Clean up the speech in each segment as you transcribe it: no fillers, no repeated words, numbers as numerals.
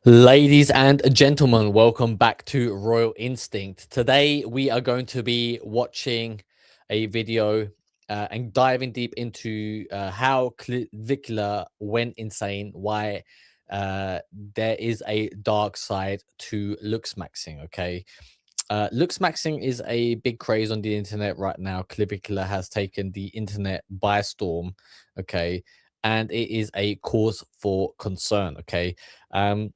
Ladies and gentlemen, welcome back to Royal Instinct. Today, we are going to be watching a video and diving deep into how Clavicular went insane, why there is a dark side to Looksmaxxing, okay? Looksmaxxing is a big craze on the internet right now. Clavicular has taken the internet by storm, okay? And it is a cause for concern, okay? Um,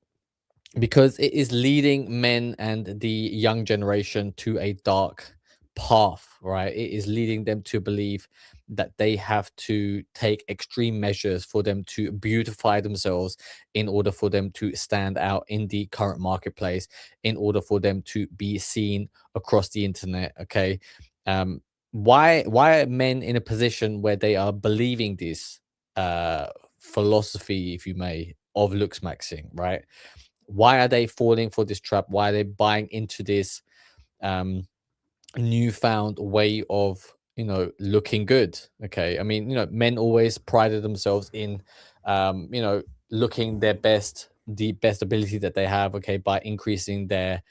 because it is leading men and the young generation to a dark path, right? It is leading them to believe that they have to take extreme measures for them to beautify themselves in order for them to stand out in the current marketplace, in order for them to be seen across the internet. Okay. um why are men in a position where they are believing this uh philosophy, if you may, of looks maxing, right? Why are they falling for this trap? Why are they buying into this um newfound way of, looking good? Okay, I mean, men always prided themselves in looking their best, the best ability that they have, okay, by increasing their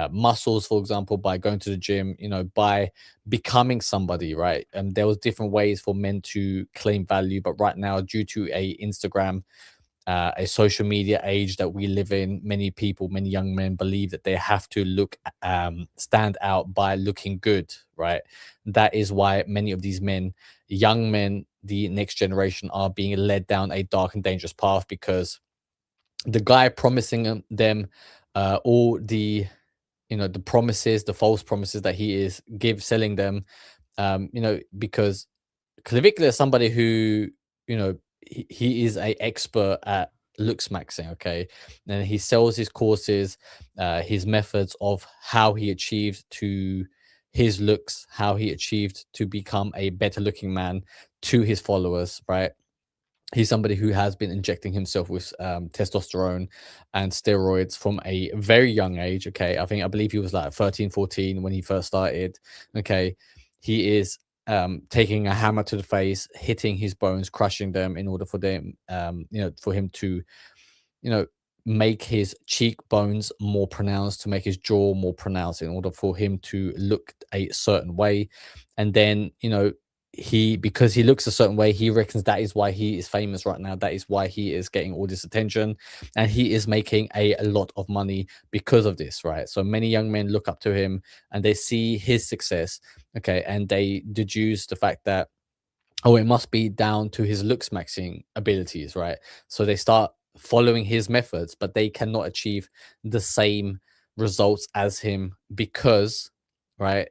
muscles, for example, by going to the gym, by becoming somebody, right? And there was different ways for men to claim value, but right now, due to a social media age that we live in, many people, many young men believe that they have to stand out by looking good, right? That is why many of these men, young men, the next generation, are being led down a dark and dangerous path, because the guy promising them all the promises, the false promises that he is selling them, because Clavicular is somebody who, he is a expert at looks maxing, okay? And he sells his courses, his methods of how he achieved to his looks, how he achieved to become a better looking man to his followers, right? He's somebody who has been injecting himself with testosterone and steroids from a very young age, okay? I believe he was like 13, 14 when he first started, okay? He is taking a hammer to the face, hitting his bones, crushing them in order for them, for him to, you know, make his cheekbones more pronounced, to make his jaw more pronounced, in order for him to look a certain way. And then, because he looks a certain way, he reckons that is why he is famous right now. That is why he is getting all this attention, and he is making a lot of money because of this, right? So many young men look up to him and they see his success, okay, and they deduce the fact that, oh, it must be down to his looks maxing abilities, right? So they start following his methods, but they cannot achieve the same results as him because, right?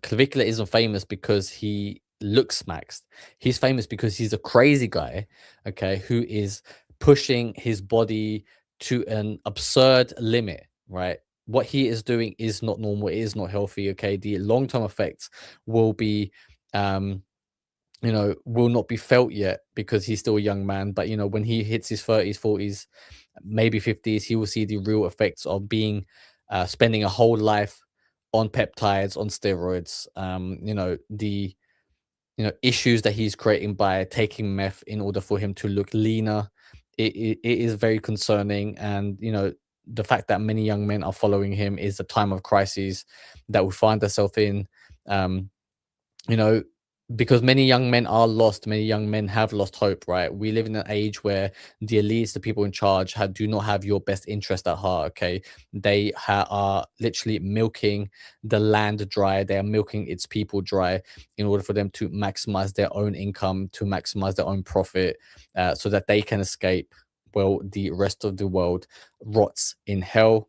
Clavicular isn't famous because he looks maxed. He's famous because he's a crazy guy, okay, who is pushing his body to an absurd limit, right? What he is doing is not normal, it is not healthy, okay? The long-term effects will be um will not be felt yet because he's still a young man. But when he hits his 30s, 40s, maybe 50s, he will see the real effects of being spending a whole life on peptides, on steroids. The issues that he's creating by taking meth in order for him to look leaner. It is very concerning, and the fact that many young men are following him is a time of crisis that we find ourselves in. Um, you know, because many young men are lost, many young men have lost hope, right? We live in an age where the elites, the people in charge, do not have your best interest at heart, okay? They are literally milking the land dry. They are milking its people dry in order for them to maximize their own income, to maximize their own profit, so that they can escape while the rest of the world rots in hell.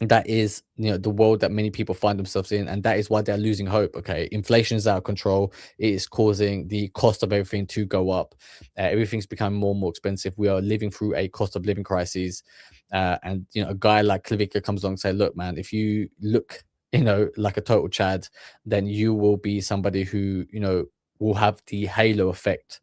That is the world that many people find themselves in, and that is why they're losing hope. Okay, inflation is out of control. It is causing the cost of everything to go up. Everything's becoming more and more expensive. We are living through a cost of living crisis, and a guy like Clavica comes along and say, look man, if you look like a total chad, then you will be somebody who will have the halo effect,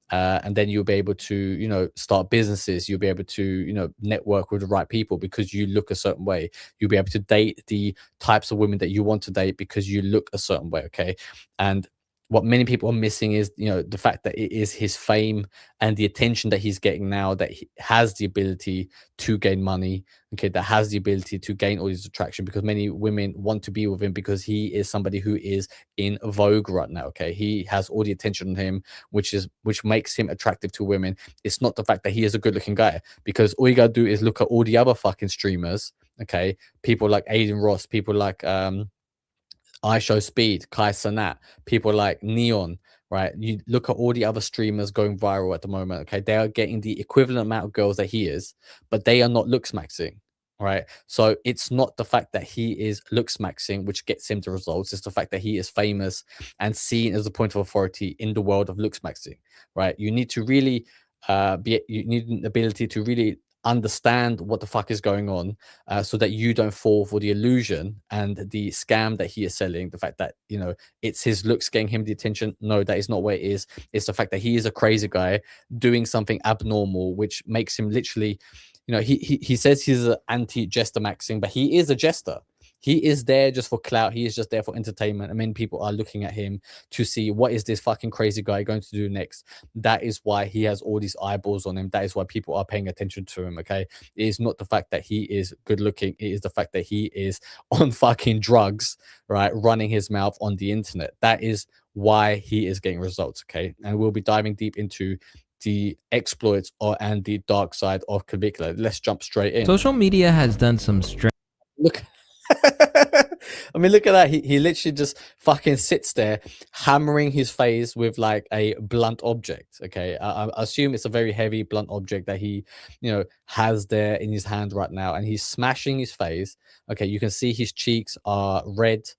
and then you'll be able to start businesses. You'll be able to network with the right people because you look a certain way. You'll be able to date the types of women that you want to date because you look a certain way, okay? And what many people are missing is, the fact that it is his fame and the attention that he's getting now, that he has the ability to gain money, okay, that has the ability to gain all this attraction, because many women want to be with him because he is somebody who is in vogue right now. Okay, he has all the attention on him, which makes him attractive to women. It's not the fact that he is a good looking guy, because all you gotta do is look at all the other fucking streamers. Okay, people like Aiden Ross, people like I Show Speed, Kai Sanat, people like Neon, right? You look at all the other streamers going viral at the moment, okay? They are getting the equivalent amount of girls that he is, but they are not Looksmaxxing, right? So it's not the fact that he is Looksmaxxing which gets him the results. It's the fact that he is famous and seen as a point of authority in the world of Looksmaxxing, right? You need to really you need an ability to really understand what the fuck is going on, so that you don't fall for the illusion and the scam that he is selling. The fact that, it's his looks getting him the attention. No, that is not what it is. It's the fact that he is a crazy guy doing something abnormal, which makes him literally, he says he's an anti-jester maxing, but he is a jester. He is there just for clout. He is just there for entertainment. I mean, people are looking at him to see what is this fucking crazy guy going to do next. That is why he has all these eyeballs on him. That is why people are paying attention to him. Okay, it is not the fact that he is good looking. It is the fact that he is on fucking drugs, right? Running his mouth on the internet. That is why he is getting results. Okay, and we'll be diving deep into the exploits and the dark side of Clavicular. Let's jump straight in. Social media has done some Look. I mean, look at that. He literally just fucking sits there hammering his face with like a blunt object. Okay. I assume it's a very heavy blunt object that he, has there in his hand right now, and he's smashing his face. Okay. You can see his cheeks are red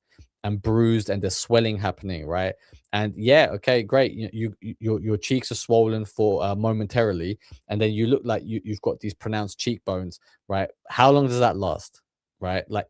and bruised and there's swelling happening, right? And yeah, okay, great. Your cheeks are swollen for momentarily, and then you look like you've got these pronounced cheekbones, right? How long does that last? Right? Like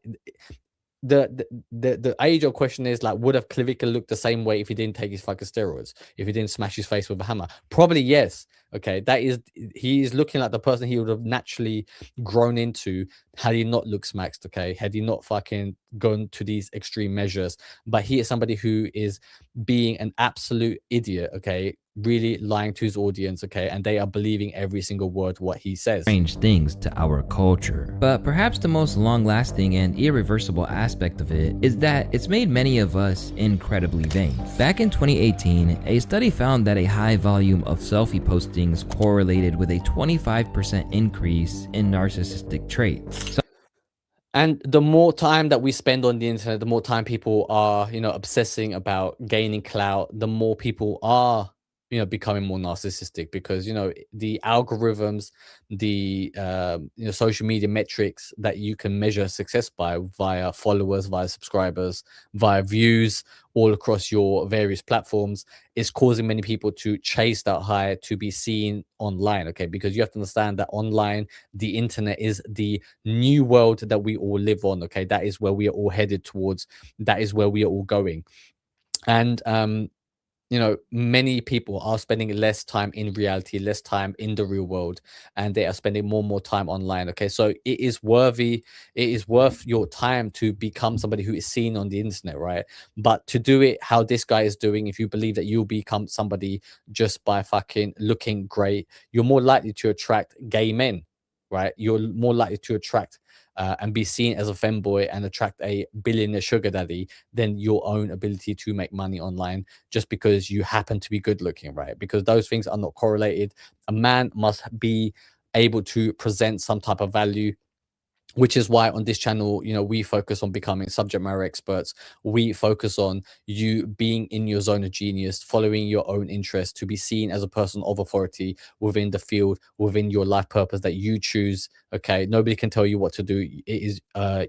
the age old question is like, would have Clavicular looked the same way if he didn't take his fucking steroids, if he didn't smash his face with a hammer? Probably yes. Okay, that is, he is looking like the person he would have naturally grown into had he not Looksmaxxed. Okay, had he not fucking gone to these extreme measures. But he is somebody who is being an absolute idiot. Okay, really lying to his audience. Okay, and they are believing every single word what he says. strange things to our culture. But perhaps the most long-lasting and irreversible aspect of it is that it's made many of us incredibly vain. Back in 2018, a study found that a high volume of selfie postings correlated with a 25% increase in narcissistic traits. And the more time that we spend on the internet, the more time people are, obsessing about gaining clout, the more people are, becoming more narcissistic, because, the algorithms, the, social media metrics that you can measure success by via followers, via subscribers, via views all across your various platforms is causing many people to chase that high to be seen online. Okay, because you have to understand that online, the internet is the new world that we all live on. Okay, that is where we are all headed towards. That is where we are all going. And many people are spending less time in reality, less time in the real world, and they are spending more and more time online. Okay, so it is worth your time to become somebody who is seen on the internet, right? But to do it how this guy is doing, if you believe that you'll become somebody just by fucking looking great, you're more likely to attract gay men, right? You're more likely to attract and be seen as a femboy and attract a billionaire sugar daddy than your own ability to make money online, just because you happen to be good looking, right? Because those things are not correlated. A man must be able to present some type of value, which is why on this channel, we focus on becoming subject matter experts. We focus on you being in your zone of genius, following your own interests, to be seen as a person of authority within the field, within your life purpose that you choose. Okay, nobody can tell you what to do. It is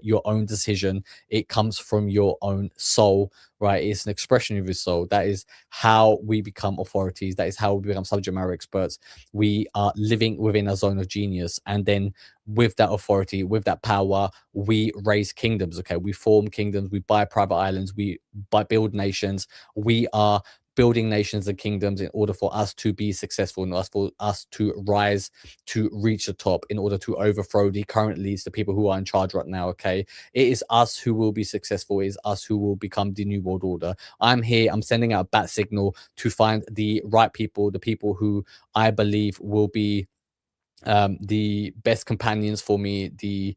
your own decision. It comes from your own soul, right? It's an expression of your soul. That is how we become authorities. That is how we become subject matter experts. We are living within a zone of genius, and then with that authority, with that power, we raise kingdoms. Okay, we form kingdoms, we buy private islands, we build nations. We are building nations and kingdoms in order for us to be successful, and for us to rise to reach the top, in order to overthrow the current leaders, the people who are in charge right now. Okay, it is us who will be successful. It is us who will become the new world order. I'm here. I'm sending out a bat signal to find the right people, the people who I believe will be the best companions for me, the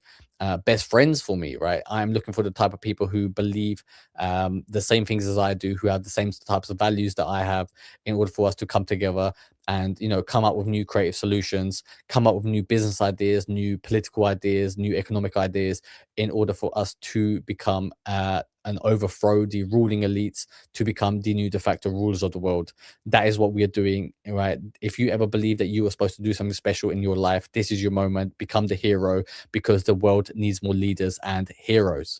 best friends for me, right? I'm looking for the type of people who believe the same things as I do, who have the same types of values that I have, in order for us to come together and, you know, come up with new creative solutions, come up with new business ideas, new political ideas, new economic ideas, in order for us to become and overthrow the ruling elites, to become the new de facto rulers of the world. That is what we are doing, right? If you ever believe that you are supposed to do something special in your life, this is your moment. Become the hero, because the world needs more leaders and heroes.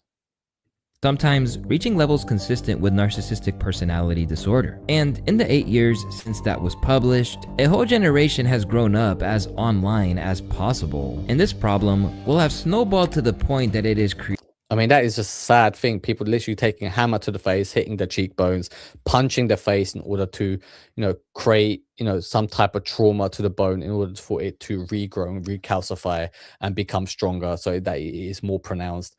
Sometimes reaching levels consistent with narcissistic personality disorder. And in the 8 years since that was published, a whole generation has grown up as online as possible. And this problem will have snowballed to the point that it is I mean, that is just a sad thing. People literally taking a hammer to the face, hitting the cheekbones, punching the face in order to, you know, create, you know, some type of trauma to the bone, in order for it to regrow and recalcify and become stronger, so that it is more pronounced.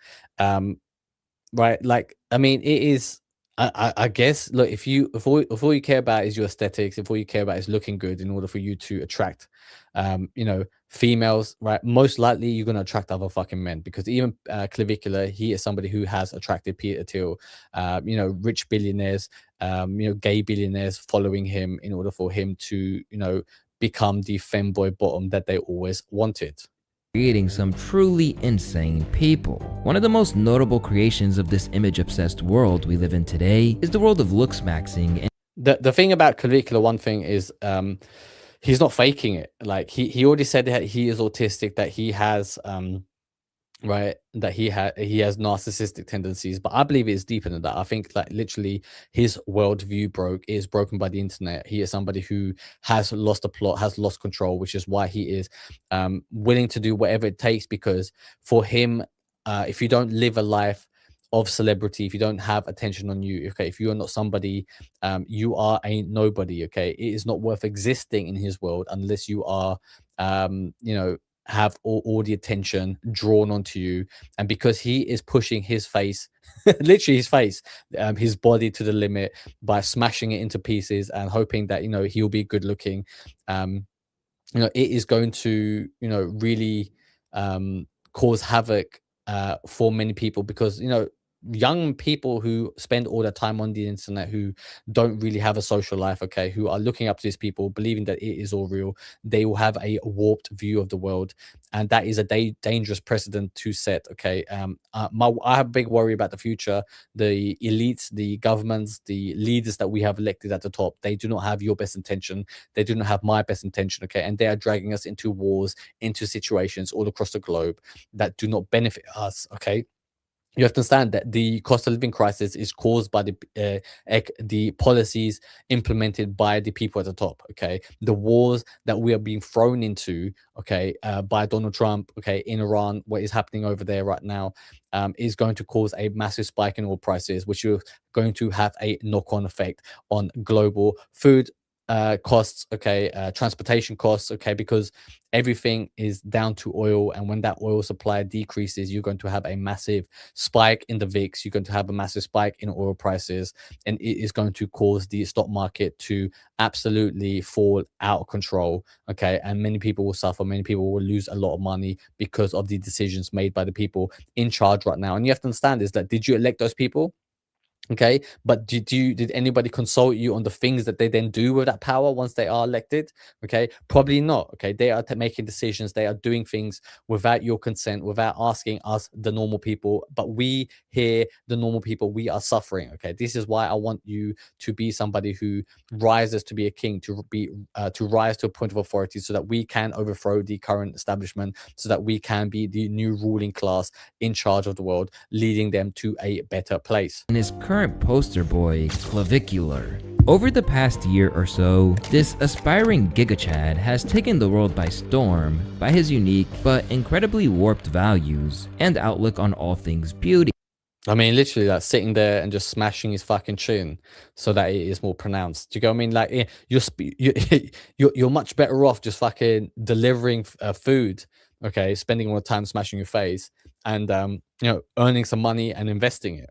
Right, like, I mean, it is, I guess, look, if all you care about is your aesthetics, if all you care about is looking good, in order for you to attract you know, females, right, most likely you're going to attract other fucking men, because even Clavicular, he is somebody who has attracted Peter Thiel, you know, rich billionaires, you know, gay billionaires following him, in order for him to, you know, become the femboy bottom that they always wanted. Creating some truly insane people. One of the most notable creations of this image-obsessed world we live in today is the world of Looksmaxxing. The thing about Clavicular, one thing is, he's not faking it. Like, he already said that he is autistic, that he has right, that he has narcissistic tendencies, but I believe it's deeper than that. I think, like, literally his worldview is broken by the internet. He is somebody who has lost the plot, has lost control, which is why he is willing to do whatever it takes, because for him, if you don't live a life of celebrity, if you don't have attention on you, okay, if you are not somebody, you are a nobody. Okay, it is not worth existing in his world unless you are you know, have all the attention drawn onto you. And because he is pushing his face, literally his face, his body to the limit, by smashing it into pieces and hoping that, you know, he'll be good looking, you know, it is going to, you know, really cause havoc for many people, because, you know, young people who spend all their time on the internet, who don't really have a social life, okay, who are looking up to these people, believing that it is all real, they will have a warped view of the world, and that is a dangerous precedent to set. Okay, I have a big worry about the future. The elites, the governments, the leaders that we have elected at the top, they do not have your best intention, they do not have my best intention, okay, and they are dragging us into wars, into situations all across the globe that do not benefit us. Okay, you have to understand that the cost of living crisis is caused by the policies implemented by the people at the top. Okay, the wars that we are being thrown into, okay, by Donald Trump, okay, in Iran, what is happening over there right now, is going to cause a massive spike in oil prices, which is going to have a knock-on effect on global food costs, okay, transportation costs, okay, because everything is down to oil, and when that oil supply decreases, you're going to have a massive spike in the VIX, you're going to have a massive spike in oil prices, and it is going to cause the stock market to absolutely fall out of control, okay, and many people will suffer, many people will lose a lot of money because of the decisions made by the people in charge right now. And you have to understand is that, did you elect those people? Okay, but did anybody consult you on the things that they then do with that power once they are elected? Okay, probably not. Okay, they are making decisions, they are doing things without your consent, without asking us, the normal people. But we here, the normal people, we are suffering. Okay, this is why I want you to be somebody who rises to be a king, to rise to a point of authority, so that we can overthrow the current establishment, so that we can be the new ruling class in charge of the world, leading them to a better place. And his current poster boy, Clavicular. Over the past year or so, this aspiring gigachad has taken the world by storm by his unique but incredibly warped values and outlook on all things beauty. I mean, literally, like sitting there and just smashing his fucking chin so that it is more pronounced. Do you get what I mean? Like, you're much better off just fucking delivering food, okay, spending all the time smashing your face, and earning some money and investing it.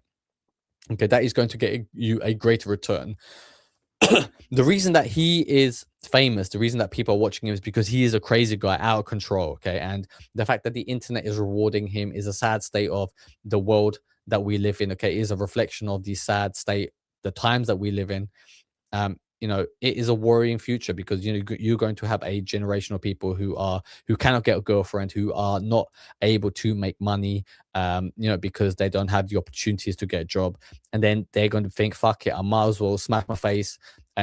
Okay, that is going to get you a greater return. The reason that he is famous, the reason that people are watching him is because he is a crazy guy out of control. Okay. And the fact that the internet is rewarding him is a sad state of the world that we live in. Okay. It is a reflection of the sad state, the times that we live in. It is a worrying future because you're going to have a generation of people who cannot get a girlfriend, who are not able to make money, because they don't have the opportunities to get a job, and then they're going to think, "Fuck it, I might as well smash my face."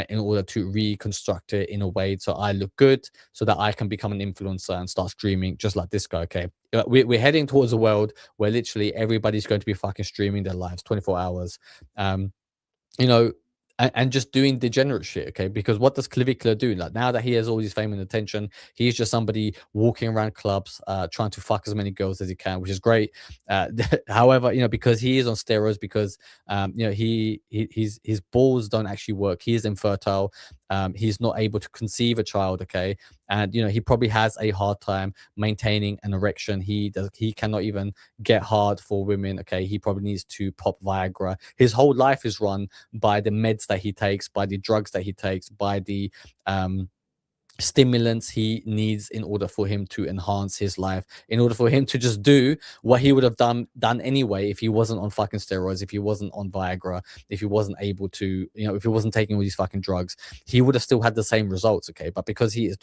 In order to reconstruct it in a way so I look good, so that I can become an influencer and start streaming just like this guy. Okay, we're heading towards a world where literally everybody's going to be fucking streaming their lives 24 hours. You know, and just doing degenerate shit, okay? Because what does Clavicular do? Like now that he has all his fame and attention, he's just somebody walking around clubs, trying to fuck as many girls as he can, which is great. However, because he is on steroids, because his balls don't actually work. He is infertile. He's not able to conceive a child, okay? And he probably has a hard time maintaining an erection. He cannot even get hard for women, okay? He probably needs to pop Viagra. His whole life is run by the meds that he takes, by the drugs that he takes, by the stimulants he needs in order for him to enhance his life, in order for him to just do what he would have done anyway if he wasn't on fucking steroids, if he wasn't on Viagra, if he wasn't able to, if he wasn't taking all these fucking drugs, he would have still had the same results, okay? But because he is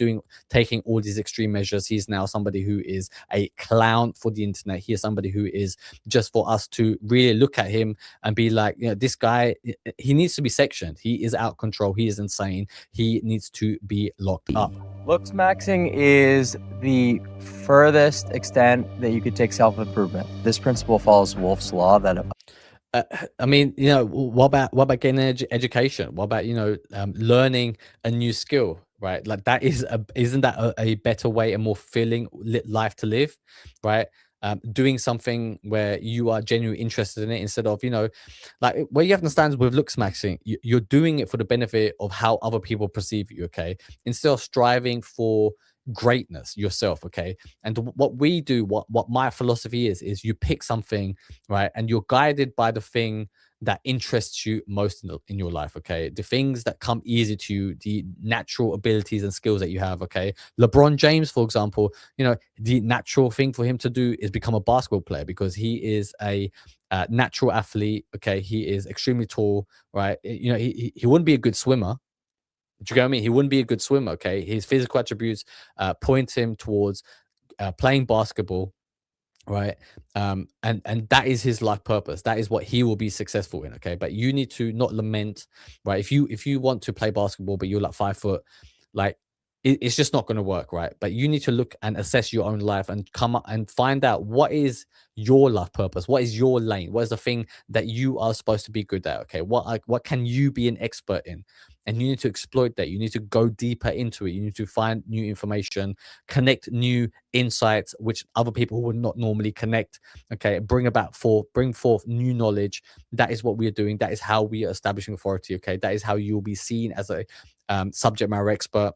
taking all these extreme measures, he's now somebody who is a clown for the internet. He is somebody who is just for us to really look at him and be like, this guy, he needs to be sectioned. He is out of control. He is insane. He needs to be locked up. Looksmaxxing is the furthest extent that you could take self-improvement. This principle follows Wolff's law that I mean, what about getting an education? What about learning a new skill, right? Like that isn't that a better way, a more fulfilling life to live, right? Doing something where you are genuinely interested in it, instead of like what you have to understand with Looksmaxxing, you're doing it for the benefit of how other people perceive you, okay? Instead of striving for greatness yourself, okay? And what we do, what my philosophy is you pick something, right? And you're guided by the thing that interests you most in your life, okay? The things that come easy to you, the natural abilities and skills that you have, okay? LeBron James, for example, the natural thing for him to do is become a basketball player because he is a natural athlete, okay? He is extremely tall, right? He wouldn't be a good swimmer. Do you get what I mean? He wouldn't be a good swimmer, okay? His physical attributes point him towards playing basketball, right? And that is his life purpose. That is what he will be successful in, okay? But you need to not lament, right? If you want to play basketball but you're like 5 foot, like it's just not going to work, right? But you need to look and assess your own life and come up and find out what is your life purpose, what is your lane, what is the thing that you are supposed to be good at, okay? What can you be an expert in? And you need to exploit that. You need to go deeper into it. You need to find new information, connect new insights which other people would not normally connect, okay? Bring forth new knowledge. That is what we are doing. That is how we are establishing authority, okay? That is how you will be seen as a subject matter expert.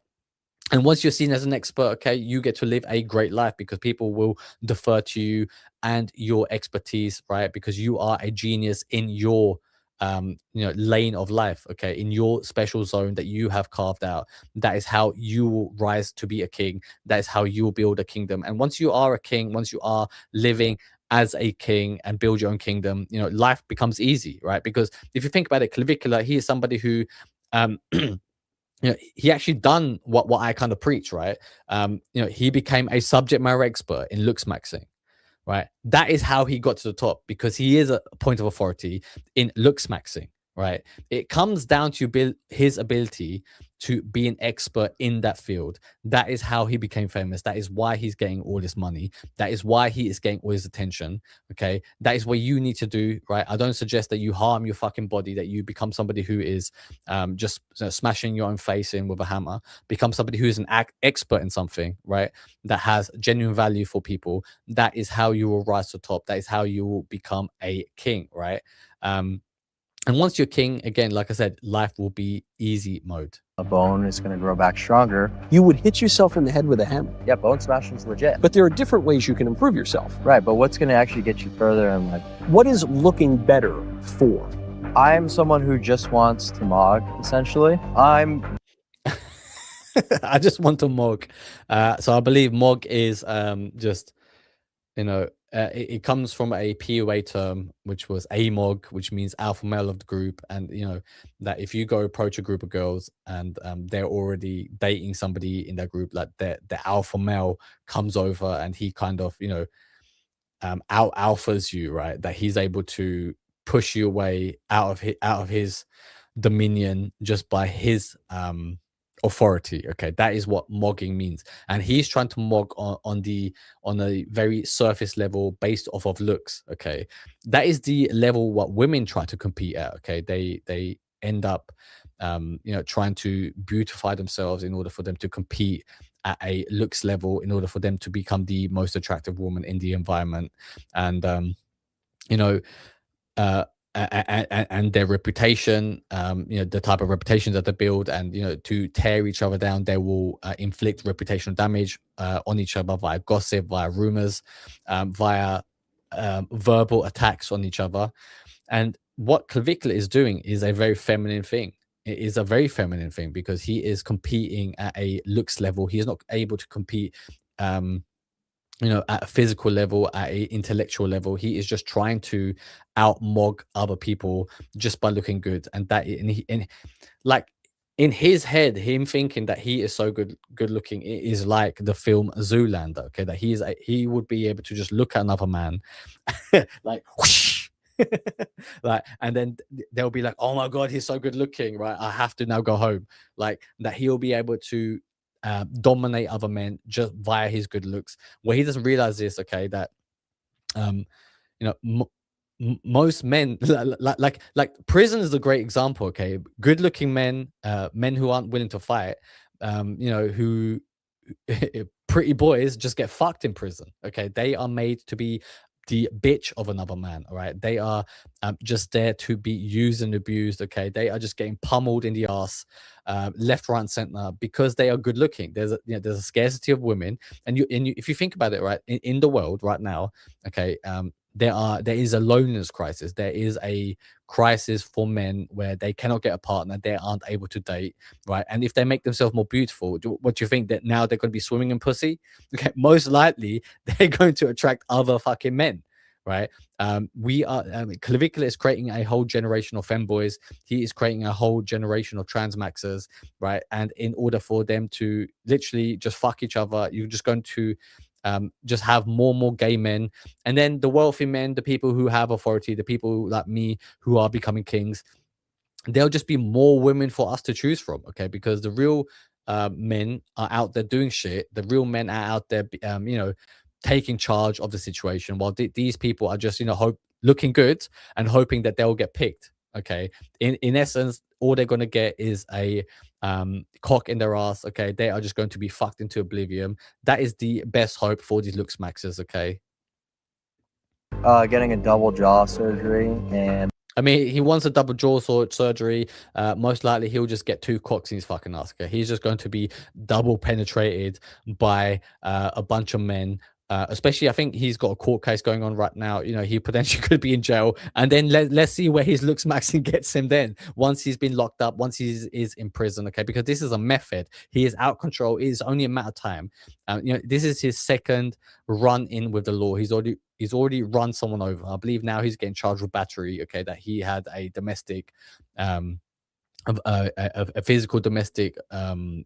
And once you're seen as an expert, okay, you get to live a great life because people will defer to you and your expertise, right? Because you are a genius in your lane of life, okay, in your special zone that you have carved out. That is how you will rise to be a king. That is how you will build a kingdom. And once you are a king, once you are living as a king and build your own kingdom, life becomes easy, right? Because if you think about it, Clavicular, he is somebody who he actually done what I kind of preach, right? He became a subject matter expert in Looksmaxxing, right? That is how he got to the top, because he is a point of authority in Looksmaxxing, right? It comes down to his ability to be an expert in that field. That is how he became famous. That is why he's getting all this money. That is why he is getting all his attention. Okay. That is what you need to do, right? I don't suggest that you harm your fucking body, that you become somebody who is just smashing your own face in with a hammer. Become somebody who is an expert in something, right? That has genuine value for people. That is how you will rise to the top. That is how you will become a king, right? And once you're king, again, like I said, life will be easy mode. A bone is going to grow back stronger. You would hit yourself in the head with a hammer. Yeah, bone smashing is legit. But there are different ways you can improve yourself. Right, but what's going to actually get you further in life? What is looking better for? I'm someone who just wants to mog, essentially. I just want to mog. So I believe mog is just, it comes from a PUA term, which was AMOG, which means alpha male of the group. And, that if you go approach a group of girls and they're already dating somebody in that group, like the alpha male comes over and he kind of, out alphas you, right? That he's able to push you away out of his dominion just by his authority. Okay, that is what mogging means, and he's trying to mog on a very surface level based off of looks. Okay, that is the level what women try to compete at. Okay, they end up trying to beautify themselves in order for them to compete at a looks level, in order for them to become the most attractive woman in the environment. And and their reputation, the type of reputation that they build, and to tear each other down, they will inflict reputational damage on each other via gossip, via rumors, via verbal attacks on each other. And what Clavicular is doing is a very feminine thing. It is a very feminine thing because he is competing at a looks level. He is not able to compete at a physical level, at an intellectual level. He is just trying to outmog other people just by looking good. And that, like in his head, him thinking that he is so good looking, it is like the film Zoolander. Okay, that he would be able to just look at another man, like whoosh, like, and then they'll be like, oh my god, he's so good looking, right? I have to now go home. Like that, he'll be able to dominate other men just via his good looks. Where he doesn't realize this, okay, that most men like prison is a great example. Okay, good looking men, men who aren't willing to fight, who pretty boys just get fucked in prison. Okay, they are made to be the bitch of another man. All right, they are just there to be used and abused. Okay, they are just getting pummeled in the ass, left, right, and center, because they are good looking. There's a scarcity of women, and if you think about it, right, in the world right now, okay, there is a loneliness crisis. There is a crisis for men where they cannot get a partner, they aren't able to date, right? And if they make themselves more beautiful, what do you think, that now they're going to be swimming in pussy? Okay, most likely they're going to attract other fucking men, right? Clavicular is creating a whole generation of femboys. He is creating a whole generation of transmaxers, right? And in order for them to literally just fuck each other, you're just going to just have more and more gay men. And then the wealthy men, the people who have authority, the people like me who are becoming kings, there'll just be more women for us to choose from. Okay, because the real men are out there doing shit. The real men are out there taking charge of the situation, while these people are just looking good and hoping that they'll get picked. Okay, in essence, all they're going to get is a cock in their ass. Okay, they are just going to be fucked into oblivion. That is the best hope for these Looksmaxxers. Okay, getting a double jaw surgery, and I mean, he wants a double jaw surgery. Most likely, he'll just get 2 cocks in his fucking ass. Okay, he's just going to be double penetrated by a bunch of men. Especially, I think he's got a court case going on right now. He potentially could be in jail, and then let's see where his Looksmaxxing gets him then. Once he's been locked up, once he is in prison, okay, because this is a method. He is out of control. It is only a matter of time. This is his second run in with the law. He's already run someone over. I believe now he's getting charged with battery. Okay, that he had a domestic of a physical domestic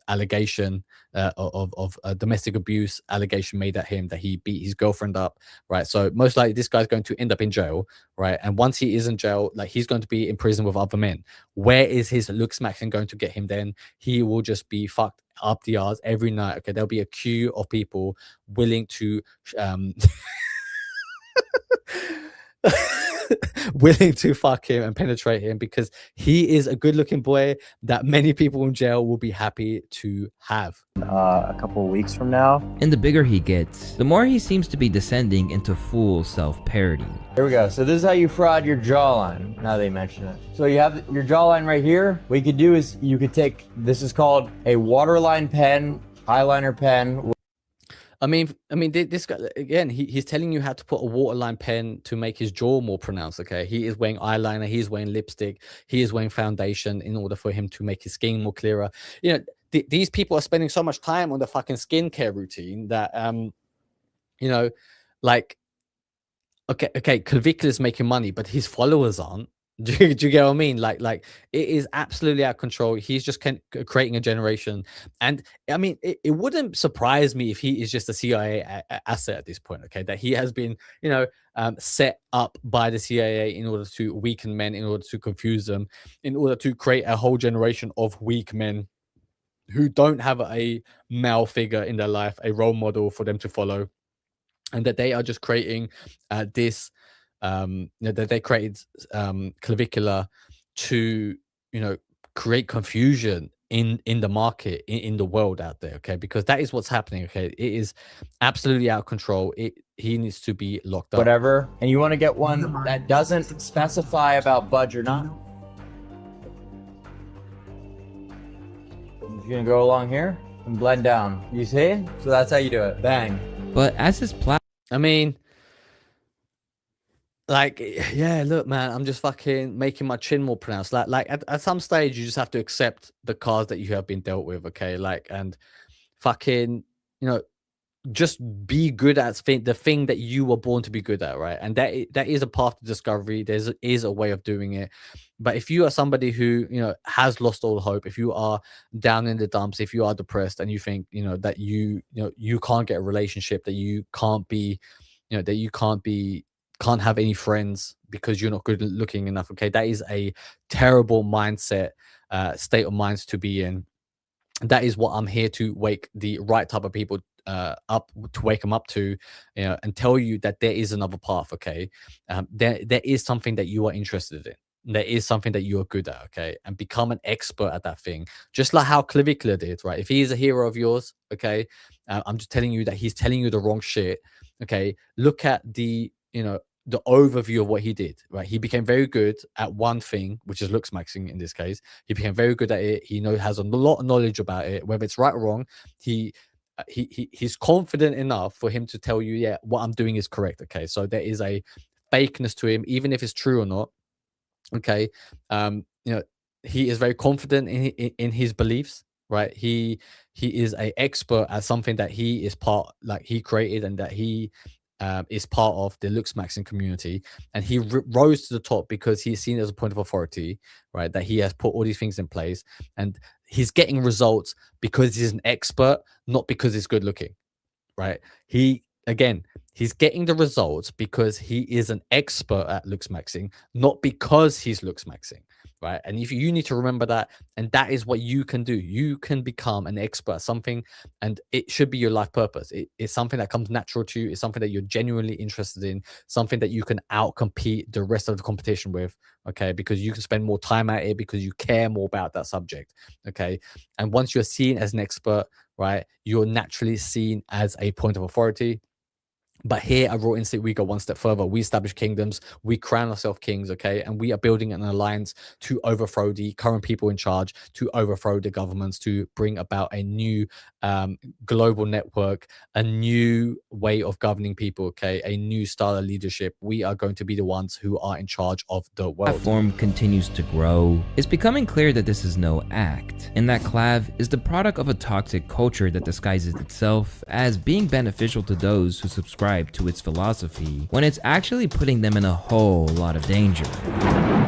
allegation, of a domestic abuse allegation made at him, that he beat his girlfriend up, right? So most likely this guy's going to end up in jail, right? And once he is in jail, like, he's going to be in prison with other men. Where is his Looksmaxxing going to get him then? He will just be fucked up the yards every night. Okay, there'll be a queue of people willing to willing to fuck him and penetrate him, because he is a good looking boy that many people in jail will be happy to have. A couple of weeks from now. And the bigger he gets, the more he seems to be descending into full self-parody. Here we go. So this is how you fraud your jawline, now they mention it. So you have your jawline right here. What you could do is you could take, this is called a waterline pen, eyeliner pen. I mean, this guy, again, he's telling you how to put a waterline pen to make his jaw more pronounced. Okay, he is wearing eyeliner, he's wearing lipstick, he is wearing foundation in order for him to make his skin more clearer. You know, these people are spending so much time on the fucking skincare routine that, you know, like, okay, Clavicular is making money, but his followers aren't. Do you get what I mean? Like it is absolutely out of control. He's just creating a generation, and I mean, it wouldn't surprise me if he is just a CIA asset at this point. Okay, that he has been, you know, set up by the CIA in order to weaken men, in order to confuse them, in order to create a whole generation of weak men who don't have a male figure in their life, a role model for them to follow, and that they are just creating this. That they created Clavicular to, you know, create confusion in the market, in the world out there. Okay, because that is what's happening. Okay, it is absolutely out of control. He needs to be locked up. Whatever. And you want to get one that doesn't specify about budge or not. You're gonna go along here and blend down. You see? So that's how you do it. Bang. But as his I mean, like, yeah, look, man, I'm just fucking making my chin more pronounced. Like at some stage, you just have to accept the cards that you have been dealt with, okay? Like, and fucking, you know, just be good at the thing that you were born to be good at, right? And that is a path to discovery. There is a way of doing it. But if you are somebody who, you know, has lost all hope, if you are down in the dumps, if you are depressed, and you think, you know, that you can't get a relationship, that you can't be, you know, that you can't have any friends because you're not good looking enough, okay, that is a terrible mindset, state of minds to be in. That is what I'm here to wake the right type of people up, to wake them up to, you know, and tell you that there is another path. Okay, there is something that you are interested in. There is something that you are good at, okay, and become an expert at that thing, just like how Clavicular did, right? If he is a hero of yours, okay, I'm just telling you that he's telling you the wrong shit. Okay, look at the, you know, the overview of what he did, right? He became very good at one thing, which is Looksmaxxing in this case. He became very good at it. He has a lot of knowledge about it, whether it's right or wrong. He's confident enough for him to tell you, yeah, what I'm doing is correct. Okay, so there is a fakeness to him, even if it's true or not. Okay, you know, he is very confident in his beliefs, right? He is an expert at something that he is he created, and that he is part of the Looksmaxxing community, and he rose to the top because he's seen as a point of authority, right? That he has put all these things in place, and he's getting results because he's an expert, not because he's good looking, right? He's getting the results because he is an expert at Looksmaxxing, not because he's Looksmaxxing, right? And if you need to remember that, and that is what you can do. You can become an expert at something, and it should be your life purpose. It's something that comes natural to you. It's something that you're genuinely interested in, something that you can outcompete the rest of the competition with, okay? Because you can spend more time at it, because you care more about that subject, okay? And once you're seen as an expert, right, you're naturally seen as a point of authority. But here at Raw Instinct, we go one step further. We establish kingdoms. We crown ourselves kings, okay? And we are building an alliance to overthrow the current people in charge, to overthrow the governments, to bring about a new global network, a new way of governing people, okay? A new style of leadership. We are going to be the ones who are in charge of the world. Platform continues to grow. It's becoming clear that this is no act, and that Clav is the product of a toxic culture that disguises itself as being beneficial to those who subscribe subscribe to its philosophy when it's actually putting them in a whole lot of danger.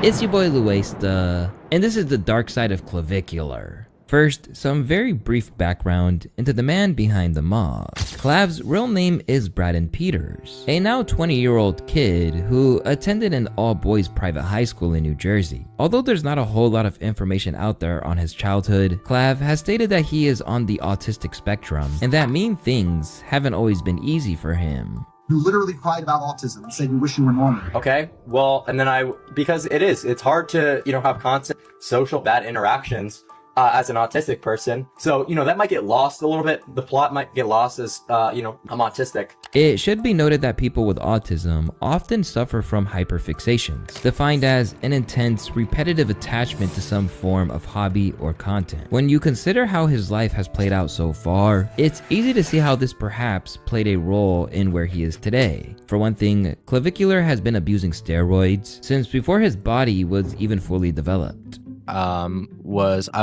It's your boy Luesta, and this is the dark side of Clavicular. First, some very brief background into the man behind the mob. Clav's real name is Braden Peters, a now 20-year-old kid who attended an all-boys private high school in New Jersey. Although there's not a whole lot of information out there on his childhood, Clav has stated that he is on the autistic spectrum and that mean things haven't always been easy for him. You literally cried about autism and said you wish you were normal. Okay, well, and then because it's hard to, have constant social bad interactions as an autistic person. So, that might get lost a little bit. The plot might get lost as, I'm autistic. It should be noted that people with autism often suffer from hyperfixations, defined as an intense, repetitive attachment to some form of hobby or content. When you consider how his life has played out so far, it's easy to see how this perhaps played a role in where he is today. For one thing, Clavicular has been abusing steroids since before his body was even fully developed. I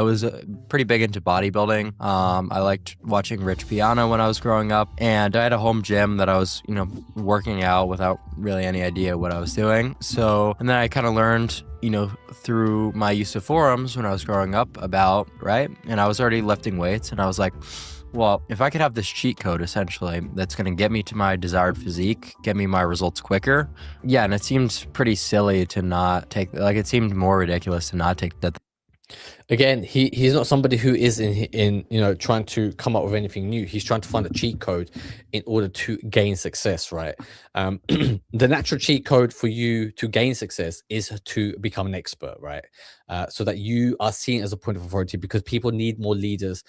was pretty big into bodybuilding. I liked watching Rich Piana when I was growing up, and I had a home gym that I was, working out without really any idea what I was doing. So, and then I kind of learned, through my use of forums when I was growing up about, right? And I was already lifting weights, and I was like, well, if I could have this cheat code, essentially, that's going to get me to my desired physique, get me my results quicker. Yeah, and it seemed pretty silly to not take, it seemed more ridiculous to not take that. Again, he's not somebody who is in trying to come up with anything new. He's trying to find a cheat code in order to gain success, right? The natural cheat code for you to gain success is to become an expert, right? So that you are seen as a point of authority, because people need more leaders.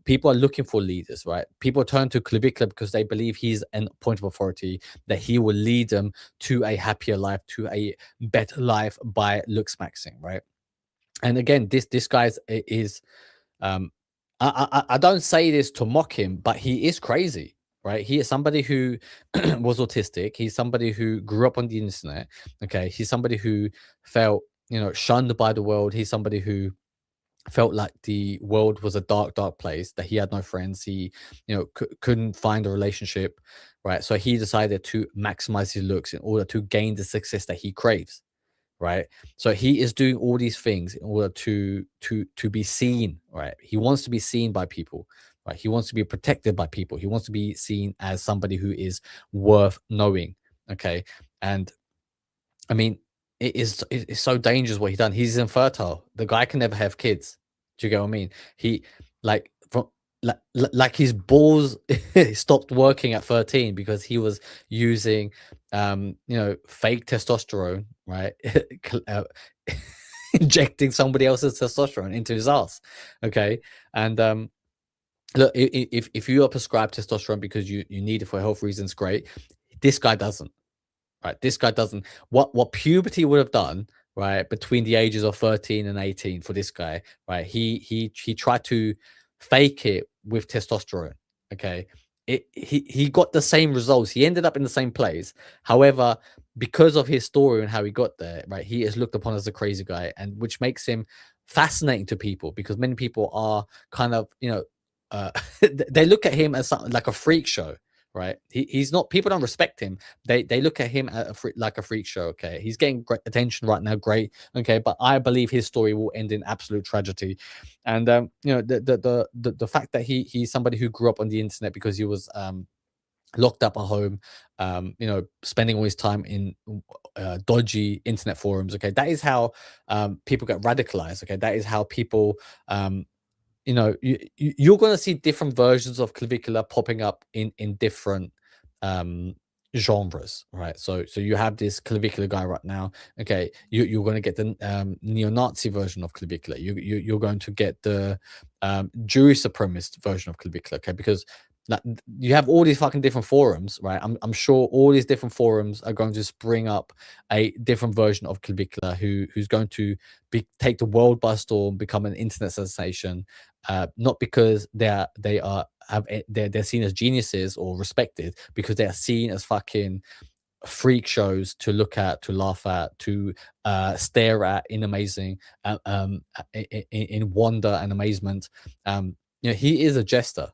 People are looking for leaders, right? People turn to Clavicular because they believe he's a point of authority, that he will lead them to a happier life, to a better life by Looksmaxxing, right? And again, this guy is I don't say this to mock him, but he is crazy, right? He is somebody who was autistic. He's somebody who grew up on the internet. Okay, he's somebody who felt shunned by the world. He's somebody who felt like the world was a dark place, that he had no friends. He couldn't find a relationship, right? So he decided to maximize his looks in order to gain the success that he craves. Right, so he is doing all these things in order to be seen, right? He wants to be seen by people, right? He wants to be protected by people. He wants to be seen as somebody who is worth knowing. Okay, and I mean, it's so dangerous what he done. He's infertile. The guy can never have kids. Do you get what I mean? He like his balls stopped working at 13 because he was using fake testosterone, right? Injecting somebody else's testosterone into his ass. Okay, and look, if you are prescribed testosterone because you need it for health reasons, great. This guy doesn't, right? This guy doesn't. What puberty would have done, right, between the ages of 13 and 18 for this guy, right? He tried to fake it with testosterone. Okay, he got the same results. He ended up in the same place. However, because of his story and how he got there, right, he is looked upon as a crazy guy, and which makes him fascinating to people, because many people are kind of they look at him as something like a freak show, right? He's not. People don't respect him. They look at him like a freak show. Okay, he's getting great attention right now. Great. Okay, but I believe his story will end in absolute tragedy. And the fact that he's somebody who grew up on the internet because he was locked up at home, spending all his time in dodgy internet forums. Okay, that is how people get radicalized. Okay, that is how people you're going to see different versions of Clavicular popping up in different genres, right? So you have this Clavicular guy right now. Okay, you're going to get the neo-Nazi version of Clavicular. You're going to get the Jewish supremacist version of Clavicular. Okay, because you have all these fucking different forums, right? I'm sure all these different forums are going to spring up a different version of Clavicular who's going to take the world by storm, become an internet sensation, not because they're seen as geniuses or respected, because they are seen as fucking freak shows to look at, to laugh at, to stare at in amazing, in wonder and amazement. He is a jester.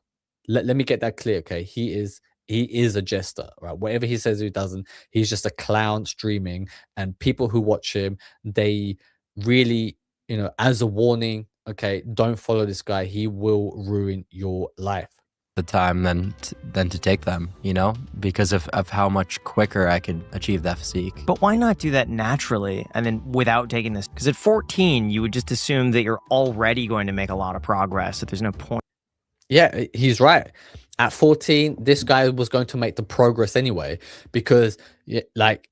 Let me get that clear, okay? He is he is a jester, right? Whatever he says, he doesn't. He's just a clown streaming, and people who watch him, they really, as a warning, okay, don't follow this guy. He will ruin your life. The time than to take them, because of how much quicker I could achieve that physique. But why not do that naturally and then without taking this? Because at 14, you would just assume that you're already going to make a lot of progress, that there's no point. Yeah, he's right. At 14, this guy was going to make the progress anyway, because like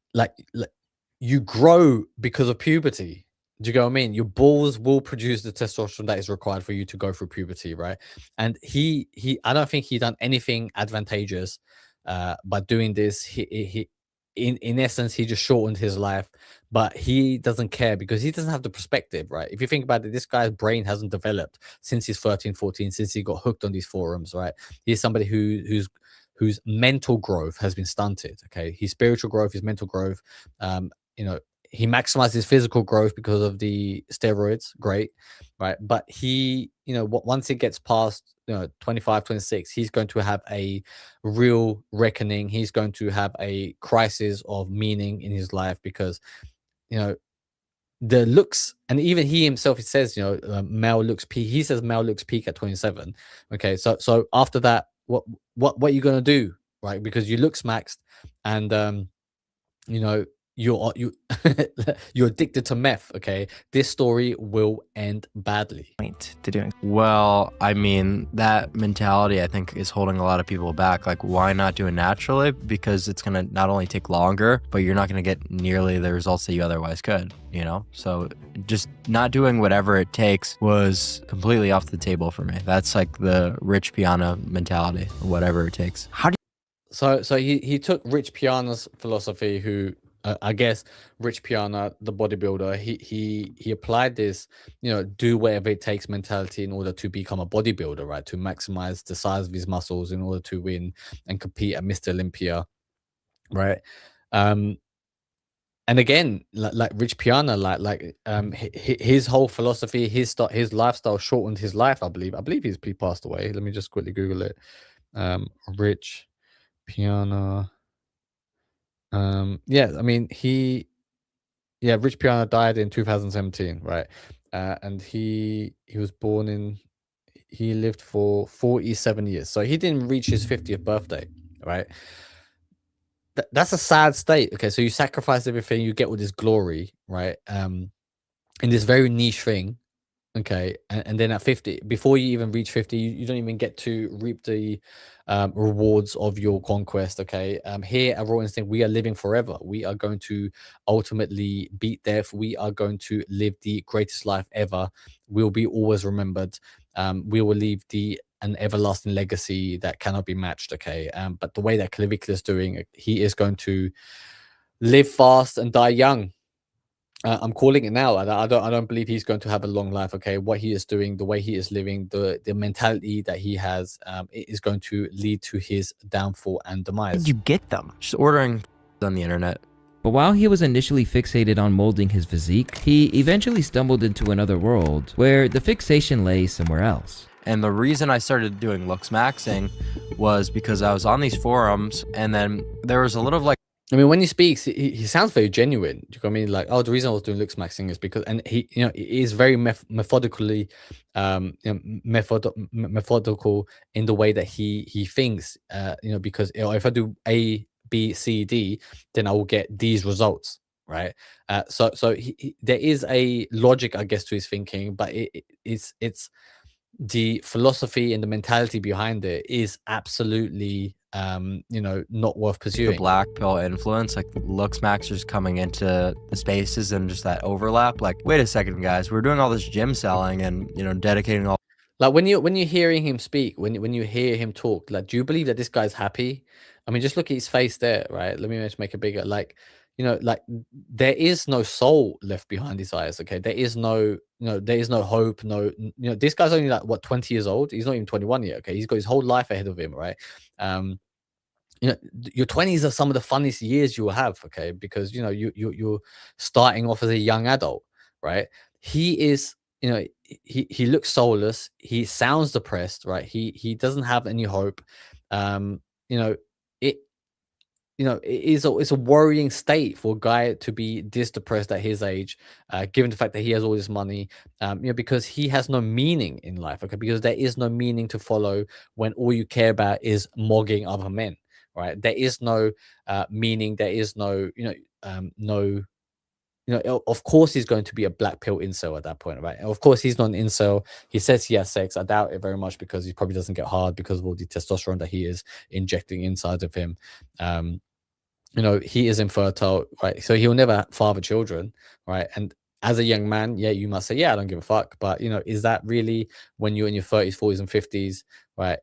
you grow because of puberty. Do you get what I mean? Your balls will produce the testosterone that is required for you to go through puberty, right? And I don't think he done anything advantageous by doing this. He in essence, he just shortened his life, but he doesn't care because he doesn't have the perspective, right? If you think about it, this guy's brain hasn't developed since he's 13, 14, since he got hooked on these forums, right? He's somebody whose mental growth has been stunted. Okay, his spiritual growth, his mental growth, he maximized his physical growth because of the steroids, great, right? But once it gets past 25, 26, he's going to have a real reckoning. He's going to have a crisis of meaning in his life because the looks, and even he himself, he says, male looks peak. He says male looks peak at 27. Okay, so after that, what are you gonna do, right? Because you Looksmaxxed, and you're you're addicted to meth. Okay, this story will end badly. To doing Well, I mean, that mentality I think is holding a lot of people back. Like, why not do it naturally? Because it's gonna not only take longer, but you're not gonna get nearly the results that you otherwise could. So just not doing whatever it takes was completely off the table for me. That's like the Rich Piana mentality, whatever it takes. So he took Rich Piana's philosophy, who I guess Rich Piana, the bodybuilder, he applied this, do whatever it takes mentality in order to become a bodybuilder, right? To maximize the size of his muscles in order to win and compete at Mr. Olympia, right? And again, like Rich Piana, his whole philosophy, his lifestyle shortened his life. I believe he passed away. Let me just quickly Google it. Rich Piana. Rich Piana died in 2017, right? And he was born he lived for 47 years, so he didn't reach his 50th birthday, right? That's a sad state. Okay, so you sacrifice everything, you get all this glory, right? In this very niche thing. Okay, and then at 50, before you even reach 50, you don't even get to reap the rewards of your conquest. Okay, here at Raw Instinct, we are living forever. We are going to ultimately beat death. We are going to live the greatest life ever. We'll be always remembered. We will leave an everlasting legacy that cannot be matched. Okay, but the way that Clavicular is doing, he is going to live fast and die young. I'm calling it now. I don't believe he's going to have a long life. Okay, what he is doing, the way he is living, the mentality that he has, it is going to lead to his downfall and demise. How did you get them? Just ordering on the internet. But while he was initially fixated on molding his physique, he eventually stumbled into another world where the fixation lay somewhere else. And the reason I started doing Looksmaxxing was because I was on these forums, and then there was a little when he speaks, he sounds very genuine. Do you know what I mean? Like, the reason I was doing Looksmaxxing is because, and he is very methodically, methodical in the way that he thinks. Because if I do A, B, C, D, then I will get these results, right? So there is a logic, I guess, to his thinking, but it's the philosophy and the mentality behind it is absolutely not worth pursuing. The black pill influence, like Looksmaxxers coming into the spaces and just that overlap. Like, wait a second, guys, we're doing all this gym selling and dedicating all. Like when you're hearing him speak, when you hear him talk, like, do you believe that this guy's happy? I mean, just look at his face there, right? Let me just make it bigger. Like, there is no soul left behind his eyes. Okay, there is no hope. No, this guy's only like 20 years old. He's not even 21 yet. Okay, he's got his whole life ahead of him, right? Your 20s are some of the funniest years you will have. Okay, because you're starting off as a young adult, right? He is, he looks soulless. He sounds depressed, right? He doesn't have any hope. it it's a worrying state for a guy to be this depressed at his age, given the fact that he has all this money, because he has no meaning in life. Okay, because there is no meaning to follow when all you care about is mogging other men, right? There is no meaning. There is no, no. Of course he's going to be a black pill incel at that point, right? And of course he's not an incel. He says he has sex. I doubt it very much because he probably doesn't get hard because of all the testosterone that he is injecting inside of him. He is infertile, right? So he'll never father children, right? And as a young man, yeah, you must say, yeah, I don't give a fuck. But is that really when you're in your 30s, 40s, and 50s, right?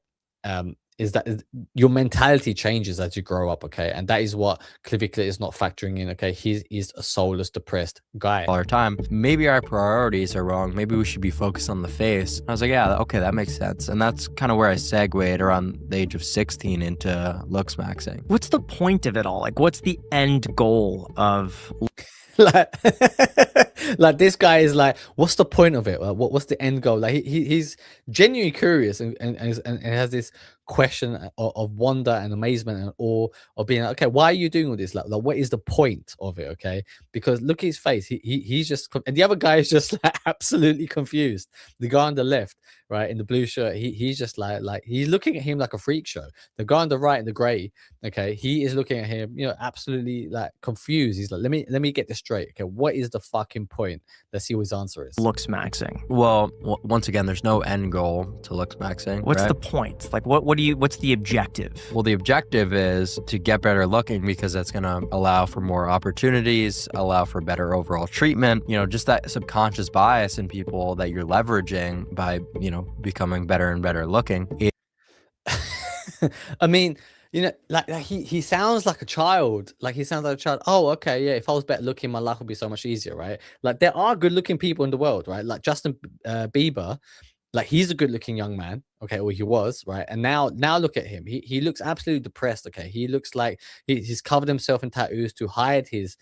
Your mentality changes as you grow up, okay? And that is what Clavicular is not factoring in, okay? He is a soulless, depressed guy. All our time. Maybe our priorities are wrong. Maybe we should be focused on the face. I was like, yeah, okay, that makes sense. And that's kind of where I segued around the age of 16 into Looksmaxxing. What's the point of it all? Like, what's the end goal of like this guy is like, what's the point of it? What's the end goal? Like he's genuinely curious and has this question of wonder and amazement and awe of being like, okay, why are you doing all this? Like what is the point of it? Okay, because look at his face. He's just, and the other guy is just like absolutely confused. The guy on the left, right, in the blue shirt, he's just like he's looking at him like a freak show. The guy on the right in the gray, okay, he is looking at him, absolutely like confused. He's like, let me get this straight. Okay, what is the fucking point? Let's see what his answer is. Looksmaxxing? Well, once again, there's no end goal to Looksmaxxing. What's right? the point? Like, what's the objective? Well, the objective is to get better looking because that's going to allow for more opportunities, allow for better overall treatment. Just that subconscious bias in people that you're leveraging by, becoming better and better looking. I mean, like he sounds like a child. Like he sounds like a child. Oh, okay, yeah. If I was better looking, my life would be so much easier, right? Like there are good looking people in the world, right? Like Justin Bieber, like he's a good looking young man, okay, or he was, right? And now look at him. He looks absolutely depressed. Okay, he looks like he's covered himself in tattoos to hide his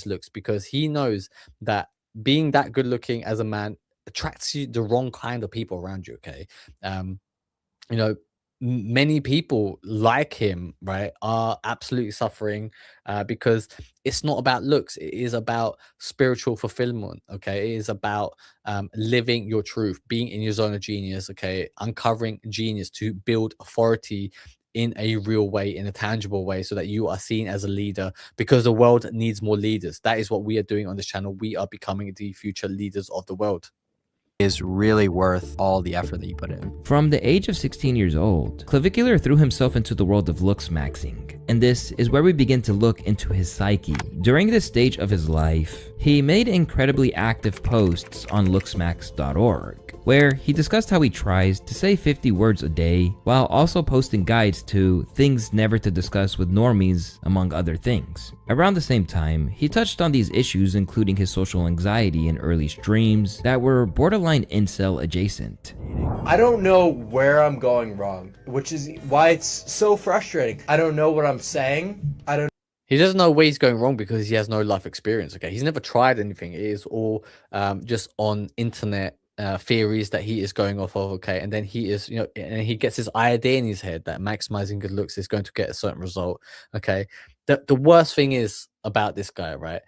looks because he knows that being that good looking as a man attracts you the wrong kind of people around you. Okay, many people like him, right, are absolutely suffering because it's not about looks. It is about spiritual fulfillment. Okay, it is about living your truth, being in your zone of genius. Okay, uncovering genius to build authority in a real way, in a tangible way, so that you are seen as a leader, because the world needs more leaders. That is what we are doing on this channel. We are becoming the future leaders of the world. Is really worth all the effort that you put in. From the age of 16 years old, Clavicular threw himself into the world of Looksmaxxing, and this is where we begin to look into his psyche. During this stage of his life, he made incredibly active posts on looksmaxx.org, where he discussed how he tries to say 50 words a day while also posting guides to things never to discuss with normies, among other things. Around the same time, he touched on these issues, including his social anxiety in early streams that were borderline incel adjacent. I don't know where I'm going wrong, which is why it's so frustrating. I don't know what I'm saying. He doesn't know where he's going wrong because he has no life experience. Okay, he's never tried anything. It is all just on internet theories that he is going off of. Okay, and then he is, and he gets his idea in his head that maximizing good looks is going to get a certain result. Okay, the worst thing is about this guy, right?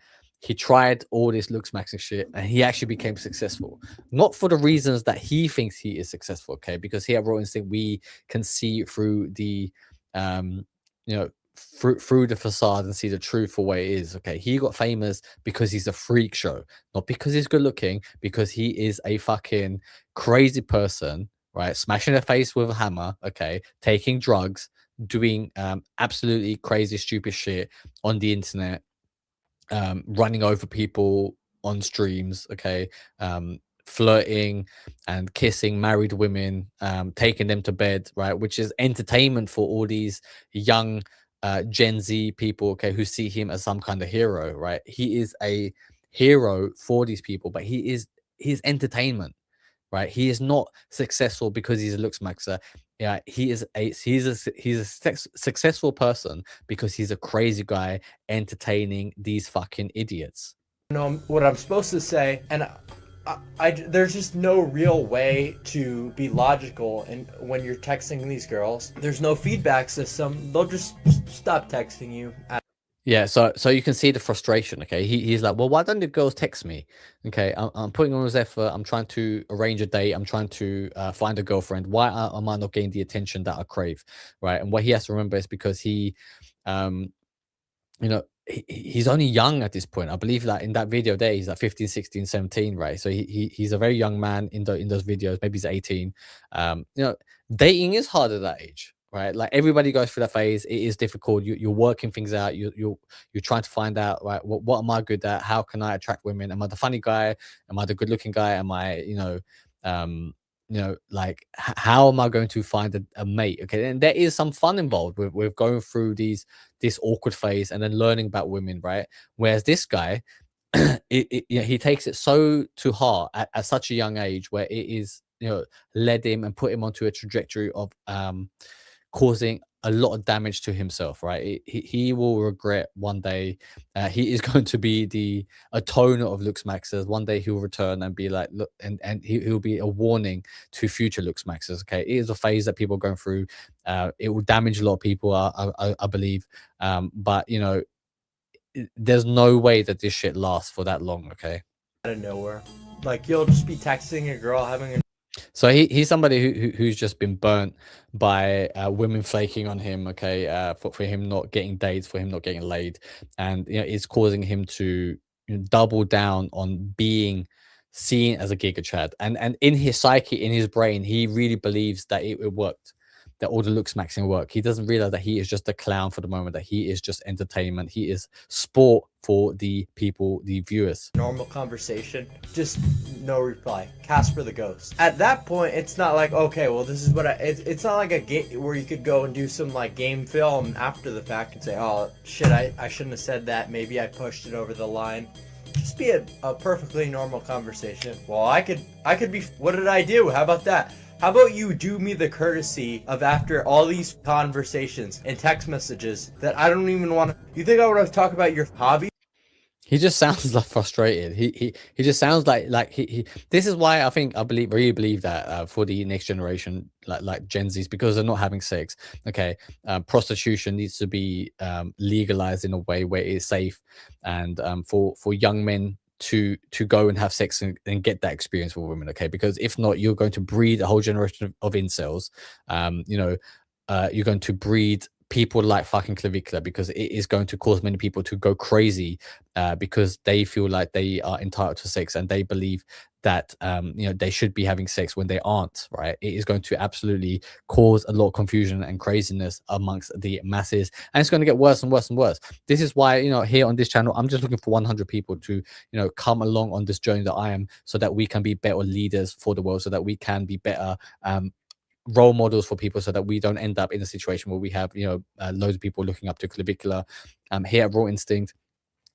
He tried all this Looksmaxxing shit and he actually became successful. Not for the reasons that he thinks he is successful, okay? Because here at Raw Instinct, we can see through the, through the facade and see the truth for what it is, okay? He got famous because he's a freak show, not because he's good looking, because he is a fucking crazy person, right? Smashing their face with a hammer, okay? Taking drugs, doing absolutely crazy, stupid shit on the internet. Running over people on streams, okay, flirting and kissing married women, taking them to bed, right, which is entertainment for all these young Gen Z people, okay, who see him as some kind of hero, right? He is a hero for these people, but he's entertainment, right? He is not successful because he's a Looksmaxxer. Yeah, he's a successful person because he's a crazy guy entertaining these fucking idiots. I know what I'm supposed to say, and there's just no real way to be logical, and when you're texting these girls, there's no feedback system. They'll just stop texting you. Yeah, so you can see the frustration. Okay, he's like, well, why don't the girls text me? Okay, I'm putting on this effort. I'm trying to arrange a date. I'm trying to find a girlfriend. Why am I not getting the attention that I crave, right? And what he has to remember is because he, um, you know, he's only young at this point. I believe that in that video there, he's like 15, 16, 17, right? So he's a very young man in those videos. Maybe he's 18. You know, dating is hard at that age, right? Like everybody goes through that phase. It is difficult. You're working things out. You're trying to find out, right? What am I good at? How can I attract women? Am I the funny guy? Am I the good looking guy? Am I, like how am I going to find a mate? Okay, and there is some fun involved with going through this awkward phase and then learning about women, right? Whereas this guy, he takes it so to heart at such a young age, where it is, led him and put him onto a trajectory of causing a lot of damage to himself, right? He will regret one day. He is going to be the atoner of Looksmaxxers. One day he'll return and be like, look, and he'll be a warning to future Looksmaxxers. Okay, it is a phase that people are going through. It will damage a lot of people, I believe. But there's no way that this shit lasts for that long. Okay, Out of nowhere, like you'll just be texting a girl having a. So he's somebody who's just been burnt by women flaking on him, okay, for him not getting dates, for him not getting laid, and it's causing him to double down on being seen as a giga chad, and in his psyche, in his brain, he really believes that it worked, that all the Looksmaxxing work. He doesn't realize that he is just a clown for the moment, that he is just entertainment, he is sport for the people, the viewers. Normal conversation, just no reply. Casper the ghost. At that point, it's not like, okay, well, this is what it's not like a game where you could go and do some like game film after the fact and say, oh shit, I shouldn't have said that, maybe I pushed it over the line. Just be a perfectly normal conversation. Well, I could be, what did I do? How about that? How about you do me the courtesy of, after all these conversations and text messages that I don't even want to, you think I want to talk about your hobby? He just sounds like frustrated. He just sounds like he this is why I really believe that for the next generation, like Gen Zs, because they're not having sex. Okay, prostitution needs to be legalized in a way where it is safe, and for young men to go and have sex and get that experience with women. Okay, because if not, you're going to breed a whole generation of incels. You're going to breed people like fucking Clavicular, because it is going to cause many people to go crazy because they feel like they are entitled to sex, and they believe that they should be having sex when they aren't, right? It is going to absolutely cause a lot of confusion and craziness amongst the masses, and it's going to get worse and worse and worse. This is why here on this channel, I'm just looking for 100 people to come along on this journey that I am, so that we can be better leaders for the world, so that we can be better role models for people, so that we don't end up in a situation where we have loads of people looking up to Clavicular. Here at Raw Instinct,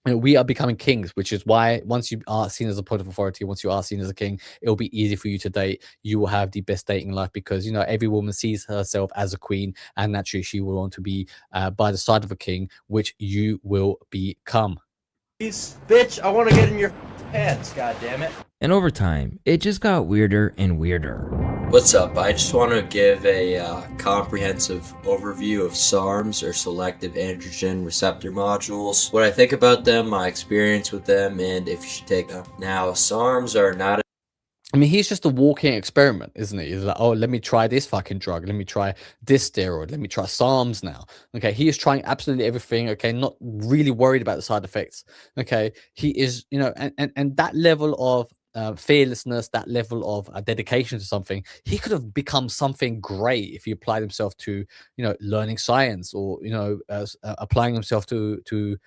we are becoming kings, which is why once you are seen as a point of authority, once you are seen as a king, it'll be easy for you to date. You will have the best dating life, because every woman sees herself as a queen, and naturally she will want to be by the side of a king, which you will become. Bitch, I want to get in your pants, god damn it. And over time, it just got weirder and weirder. What's up? I just want to give a comprehensive overview of SARMs, or selective androgen receptor modules, what I think about them, my experience with them, and if you should take them. Now, SARMs are not I mean, he's just a walking experiment, isn't he? He's like, oh, let me try this fucking drug. Let me try this steroid. Let me try SARMs now. Okay, he is trying absolutely everything. Okay, not really worried about the side effects. Okay, he is, and that level of fearlessness, that level of dedication to something, he could have become something great if he applied himself to, learning science, or applying himself to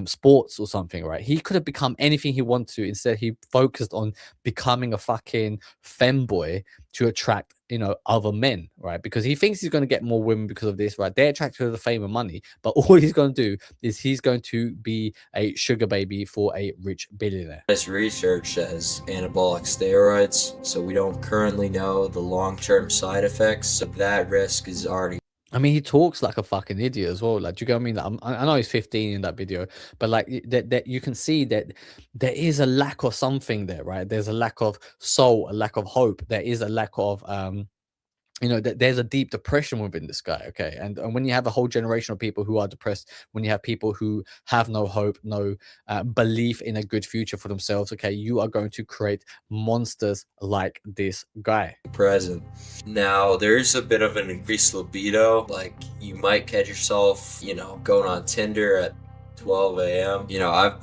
sports or something, right? He could have become anything he wanted to. Instead, he focused on becoming a fucking femboy to attract, other men, right? Because he thinks he's going to get more women because of this, right? They're attracted to the fame and money, but all he's going to do is he's going to be a sugar baby for a rich billionaire. This research as anabolic steroids, so we don't currently know the long-term side effects, so that risk is already I mean, he talks like a fucking idiot as well. Like, do you get what I mean? Like, I know he's 15 in that video, but like that you can see that there is a lack of something there, right? There's a lack of soul, a lack of hope. There is a lack of you know, there's a deep depression within this guy. Okay, and when you have a whole generation of people who are depressed, when you have people who have no hope, no belief in a good future for themselves, okay, you are going to create monsters like this guy. Present. Now, there's a bit of an increased libido. Like, you might catch yourself, you know, going on Tinder at 12 a.m. You know,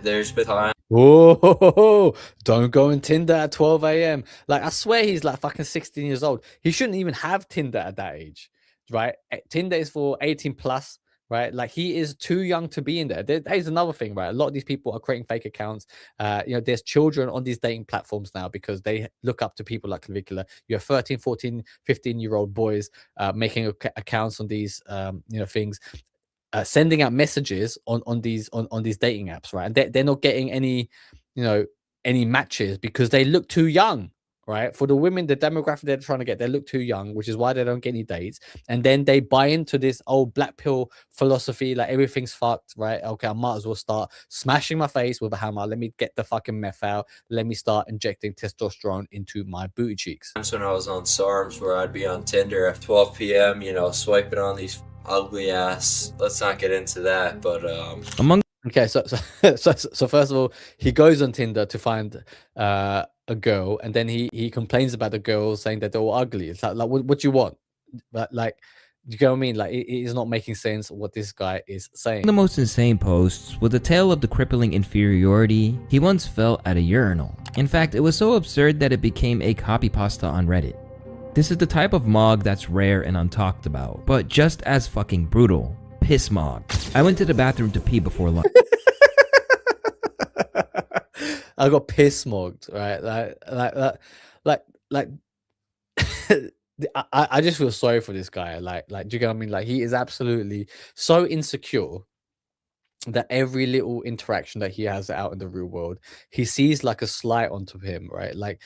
there's been time. Whoa, don't go on Tinder at 12 a.m. Like, I swear he's like fucking 16 years old. He shouldn't even have Tinder at that age, right? Tinder is for 18 plus, right? Like, he is too young to be in there. That is another thing, right? A lot of these people are creating fake accounts. You know, there's children on these dating platforms now because they look up to people like Clavicular. You have 13, 14, 15-year-old boys making accounts on these, you know, things. Sending out messages on these dating apps, right? And they're not getting any, you know, any matches because they look too young, right? For the women, the demographic they're trying to get, they look too young, which is why they don't get any dates. And then they buy into this old black pill philosophy, like everything's fucked, right? Okay, I might as well start smashing my face with a hammer. Let me get the fucking meth out. Let me start injecting testosterone into my booty cheeks. Times when I was on SARMs where I'd be on Tinder at 12 p.m., you know, swiping on these ugly ass. Let's not get into that, but okay, so first of all, he goes on Tinder to find a girl, and then he complains about the girl, saying that they're all ugly. It's like what do you want? But like, do you get what I mean? Like, it is not making sense what this guy is saying. The most insane posts, with the tale of the crippling inferiority he once felt at a urinal. In fact, it was so absurd that it became a copy pasta on Reddit. This is the type of mog that's rare and untalked about, but just as fucking brutal. Piss mog. I went to the bathroom to pee before lunch. I got piss mogged, right? Like I just feel sorry for this guy. Like, do you get what I mean? Like, he is absolutely so insecure that every little interaction that he has out in the real world, he sees like a slight onto him, right? Like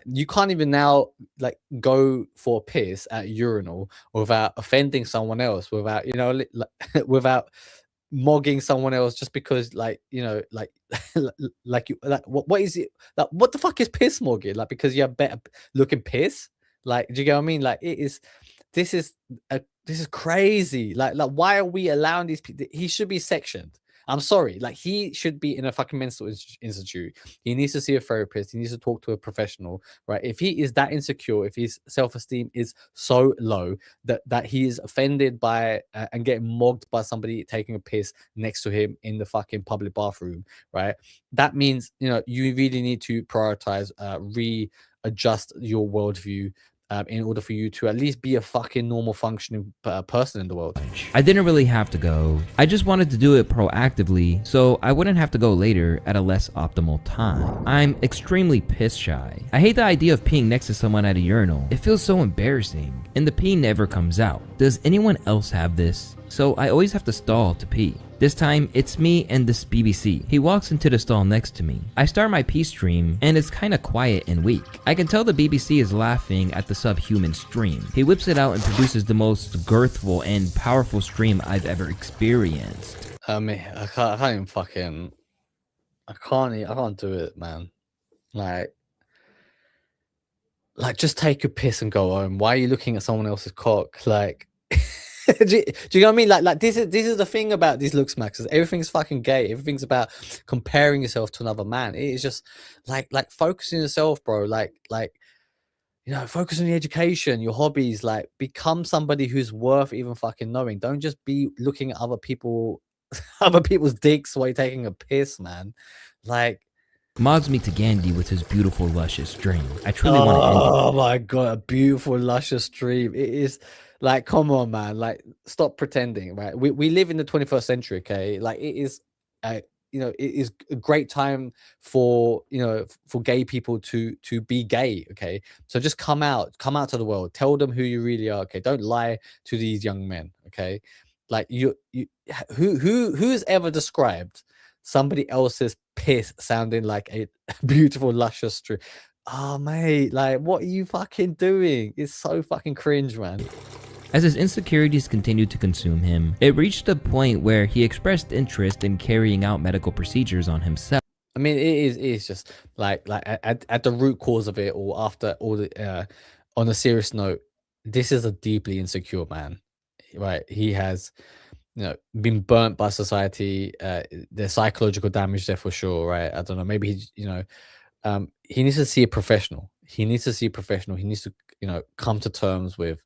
you can't even now like go for a piss at a urinal without offending someone else, without, you know, without mogging someone else just because, like, you know, like like you like what is it, like what the fuck is piss mogging? Like, because you have better looking piss? Like, do you get what I mean? Like, this is crazy. Like why are we allowing these people? He should be sectioned. I'm sorry. Like, he should be in a fucking mental institute. He needs to see a therapist. He needs to talk to a professional, right? If he is that insecure, if his self-esteem is so low that he is offended by and getting mocked by somebody taking a piss next to him in the fucking public bathroom, right? That means, you know, you really need to prioritize, readjust your worldview, in order for you to at least be a fucking normal functioning person in the world. I didn't really have to go. I just wanted to do it proactively so I wouldn't have to go later at a less optimal time. I'm extremely piss shy. I hate the idea of peeing next to someone at a urinal. It feels so embarrassing, and the pee never comes out. Does anyone else have this? So I always have to stall to pee. This time, it's me and this BBC. He walks into the stall next to me. I start my pee stream, and it's kinda quiet and weak. I can tell the BBC is laughing at the subhuman stream. He whips it out and produces the most girthful and powerful stream I've ever experienced. I mean, I can't even fucking, I can't do it, man. Like, just take a piss and go home. Why are you looking at someone else's cock? Like, do you know what I mean? Like this is the thing about these Looksmaxxers. Everything's fucking gay. Everything's about comparing yourself to another man. It is just like focus on yourself, bro. Like, you know, focus on your education, your hobbies. Like, become somebody who's worth even fucking knowing. Don't just be looking at other people's dicks while you're taking a piss, man. Like, Mods me to Gandhi with his beautiful, luscious dream. I truly want to end it. Oh my god, a beautiful, luscious dream. It is like, come on, man. Like, stop pretending, right? We live in the 21st century, okay? Like, it is, you know, it is a great time for, you know, for gay people to be gay, okay? So just come out to the world. Tell them who you really are, okay? Don't lie to these young men, okay? Like, who's ever described somebody else's piss sounding like a beautiful, luscious tree? Oh, mate, like, what are you fucking doing? It's so fucking cringe, man. As his insecurities continued to consume him, it reached a point where he expressed interest in carrying out medical procedures on himself. I mean, it is just like at the root cause of it, or after all the on a serious note, this is a deeply insecure man, right? He has, been burnt by society. There's psychological damage there for sure, right? I don't know. Maybe he needs to see a professional. He needs to see a professional. He needs to, come to terms with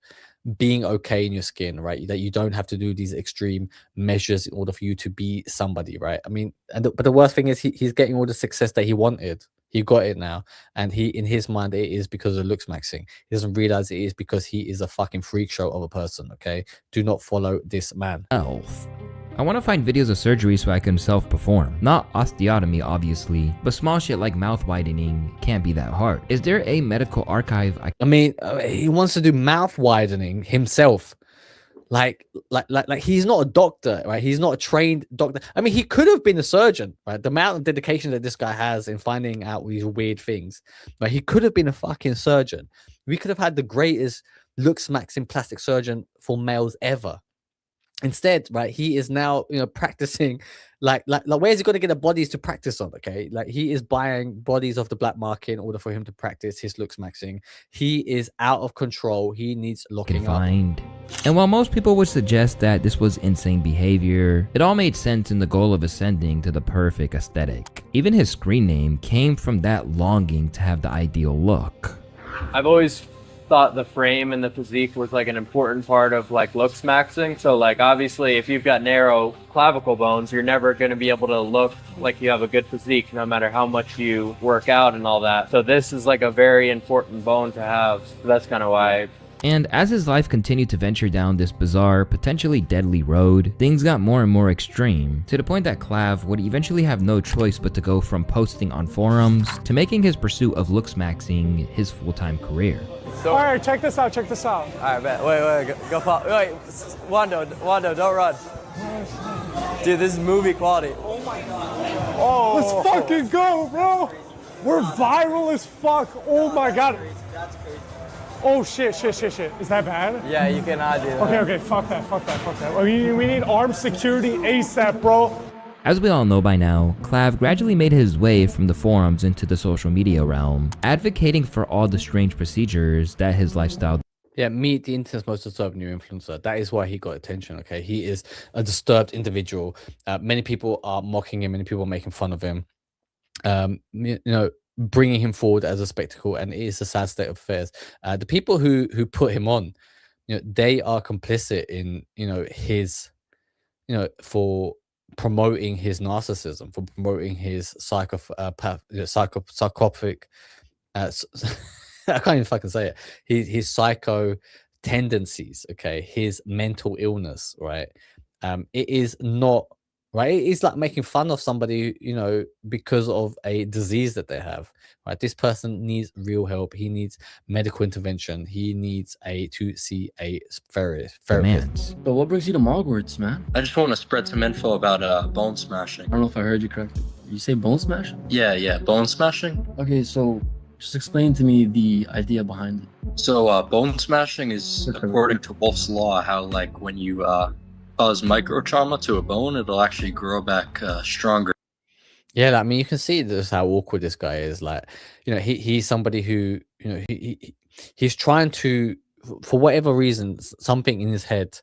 being okay in your skin, right? That you don't have to do these extreme measures in order for you to be somebody, right? I mean, but the worst thing is he's getting all the success that he wanted. He got it now, and in his mind it is because of Looksmaxxing. He doesn't realize it is because he is a fucking freak show of a person. Okay, do not follow this man. I want to find videos of surgery so I can self-perform. Not osteotomy, obviously, but small shit like mouth widening can't be that hard. Is there a medical archive I mean, he wants to do mouth widening himself. Like he's not a doctor, right? He's not a trained doctor. I mean, he could have been a surgeon, right? The amount of dedication that this guy has in finding out these weird things, right? He could have been a fucking surgeon. We could have had the greatest Looksmaxxing plastic surgeon for males ever. Instead, right, he is now, practicing like where's he going to get the bodies to practice on? Okay, like he is buying bodies off the black market in order for him to practice his Looksmaxxing. He is out of control. He needs locking up. And while most people would suggest that this was insane behavior, it all made sense in the goal of ascending to the perfect aesthetic. Even his screen name came from that longing to have the ideal look. I've always thought the frame and the physique was like an important part of like Looksmaxxing. So like obviously if you've got narrow clavicle bones, you're never going to be able to look like you have a good physique no matter how much you work out and all that. So this is like a very important bone to have. So that's kind of why. And as his life continued to venture down this bizarre, potentially deadly road, things got more and more extreme, to the point that Clav would eventually have no choice but to go from posting on forums to making his pursuit of Looksmaxxing his full-time career. So, all right, check this out. All right, man. Wait, go follow. Wait, Wando, don't run. Dude, this is movie quality. Oh my god. Oh, let's fucking go, bro. We're viral as fuck. Oh my god. That's crazy. Oh shit. Is that bad? Yeah, you cannot do that. Okay, fuck that. We need armed security ASAP, bro. As we all know by now, Clav gradually made his way from the forums into the social media realm, advocating for all the strange procedures that his lifestyle. Yeah, meet the internet's most disturbed new influencer. That is why he got attention, okay? He is a disturbed individual. Many people are mocking him, many people are making fun of him. Bringing him forward as a spectacle, and it is a sad state of affairs. The people who put him on, they are complicit in, his, for promoting his narcissism, for promoting his psychopathic, I can't even fucking say it. His psycho tendencies, okay, his mental illness, right? It is not right. It's like making fun of somebody, because of a disease that they have, right? This person needs real help. He needs medical intervention. He needs to see a therapist. So what brings you to Mogwarts, man? I just want to spread some info about bone smashing. I don't know if I heard you correctly. You say bone smashing? Yeah, bone smashing. Okay, so just explain to me the idea behind it. So bone smashing is, according to Wolf's Law, how like when you cause micro trauma to a bone, it'll actually grow back stronger. Yeah, I mean, you can see just how awkward this guy is. Like, he's somebody who, he's trying to, for whatever reason, something in his head,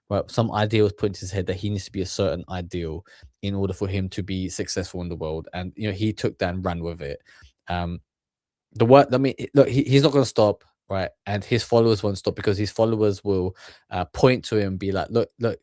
right, some ideal was put into his head that he needs to be a certain ideal in order for him to be successful in the world. And, he took that and ran with it. The work, I mean, look, he's not going to stop, right? And his followers won't stop, because his followers will point to him and be like, look,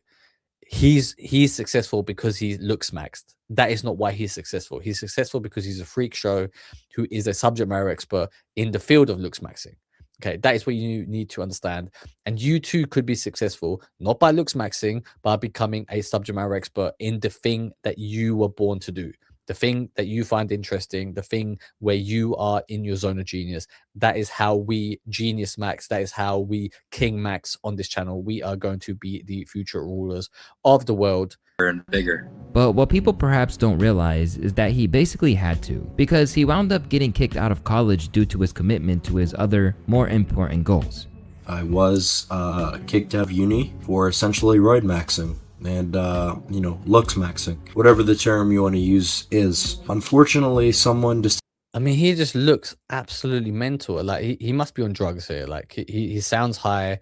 he's successful because he Looksmaxxed. That is not why he's successful. He's successful because he's a freak show who is a subject matter expert in the field of Looksmaxxing. Okay, that is what you need to understand. And you too could be successful, not by Looksmaxxing, but becoming a subject matter expert in the thing that you were born to do, the thing that you find interesting, the thing where you are in your zone of genius. That is how we Genius Max, that is how we King Max on this channel. We are going to be the future rulers of the world. And bigger. But what people perhaps don't realize is that he basically had to, because he wound up getting kicked out of college due to his commitment to his other, more important goals. I was kicked out of uni for essentially roid maxing and Looksmaxxing, whatever the term you want to use is. Unfortunately, someone just I mean, he just looks absolutely mental. Like he must be on drugs here. Like he sounds high.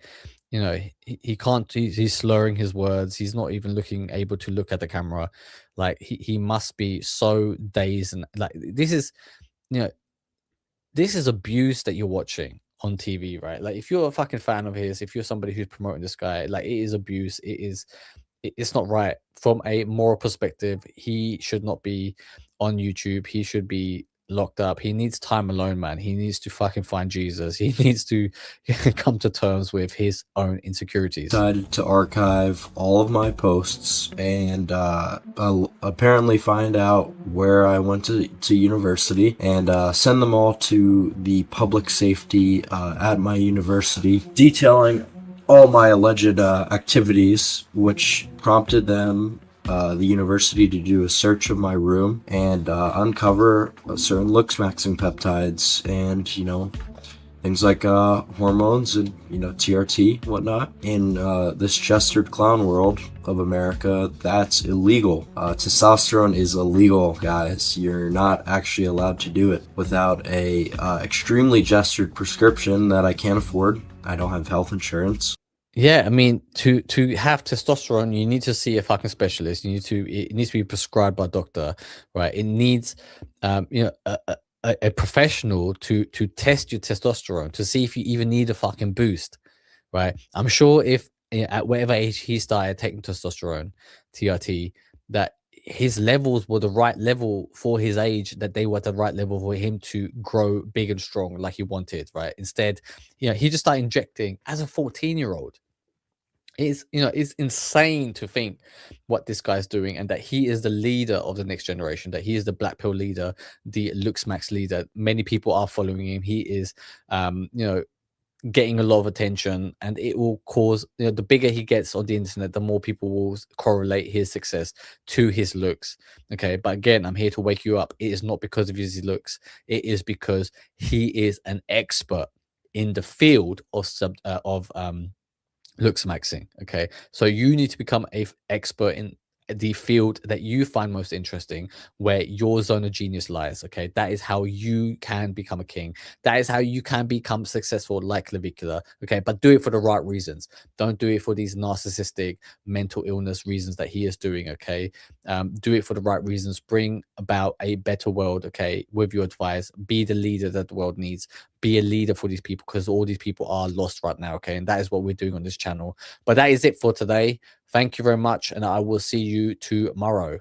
You know, he can't. He's slurring his words. He's not even able to look at the camera. Like he must be so dazed, and like this is, you know, this is abuse that you're watching on TV, right? Like if you're a fucking fan of his, if you're somebody who's promoting this guy, like it is abuse. It's not right from a moral perspective. He should not be on YouTube. He should be locked up. He needs time alone, man. He needs to fucking find Jesus. He needs to come to terms with his own insecurities. decided to archive all of my posts and apparently find out where I went to university and send them all to the public safety at my university, detailing all my alleged activities, which prompted them, the university, to do a search of my room and uncover certain Looksmaxxing peptides and, things like hormones and, TRT, whatnot. In this gestured clown world of America, that's illegal. Testosterone is illegal, guys. You're not actually allowed to do it without a extremely gestured prescription that I can't afford. I don't have health insurance. Yeah, I mean, to have testosterone, you need to see a fucking specialist. It needs to be prescribed by a doctor, right? It needs, a professional to test your testosterone to see if you even need a fucking boost, right? I'm sure if at whatever age he started taking testosterone, TRT, that his levels were the right level for his age, that they were the right level for him to grow big and strong like he wanted, right? Instead, he just started injecting as a 14-year-old. It's insane to think what this guy's doing, and that he is the leader of the next generation, that he is the black pill leader, the Looksmax leader. Many people are following him. He is, getting a lot of attention, and it will cause, the bigger he gets on the internet, the more people will correlate his success to his looks. Okay. But again, I'm here to wake you up. It is not because of his looks. It is because he is an expert in the field of Looksmaxxing. Okay, so you need to become a expert in the field that you find most interesting, where your zone of genius lies. Okay, that is how you can become a king. That is how you can become successful like Clavicular. Okay, but do it for the right reasons. Don't do it for these narcissistic mental illness reasons that he is doing. Okay, do it for the right reasons. Bring about a better world. Okay, with your advice, be the leader that the world needs. Be a leader for these people, because all these people are lost right now. Okay, and that is what we're doing on this channel. But that is it for today. Thank you very much, and I will see you tomorrow.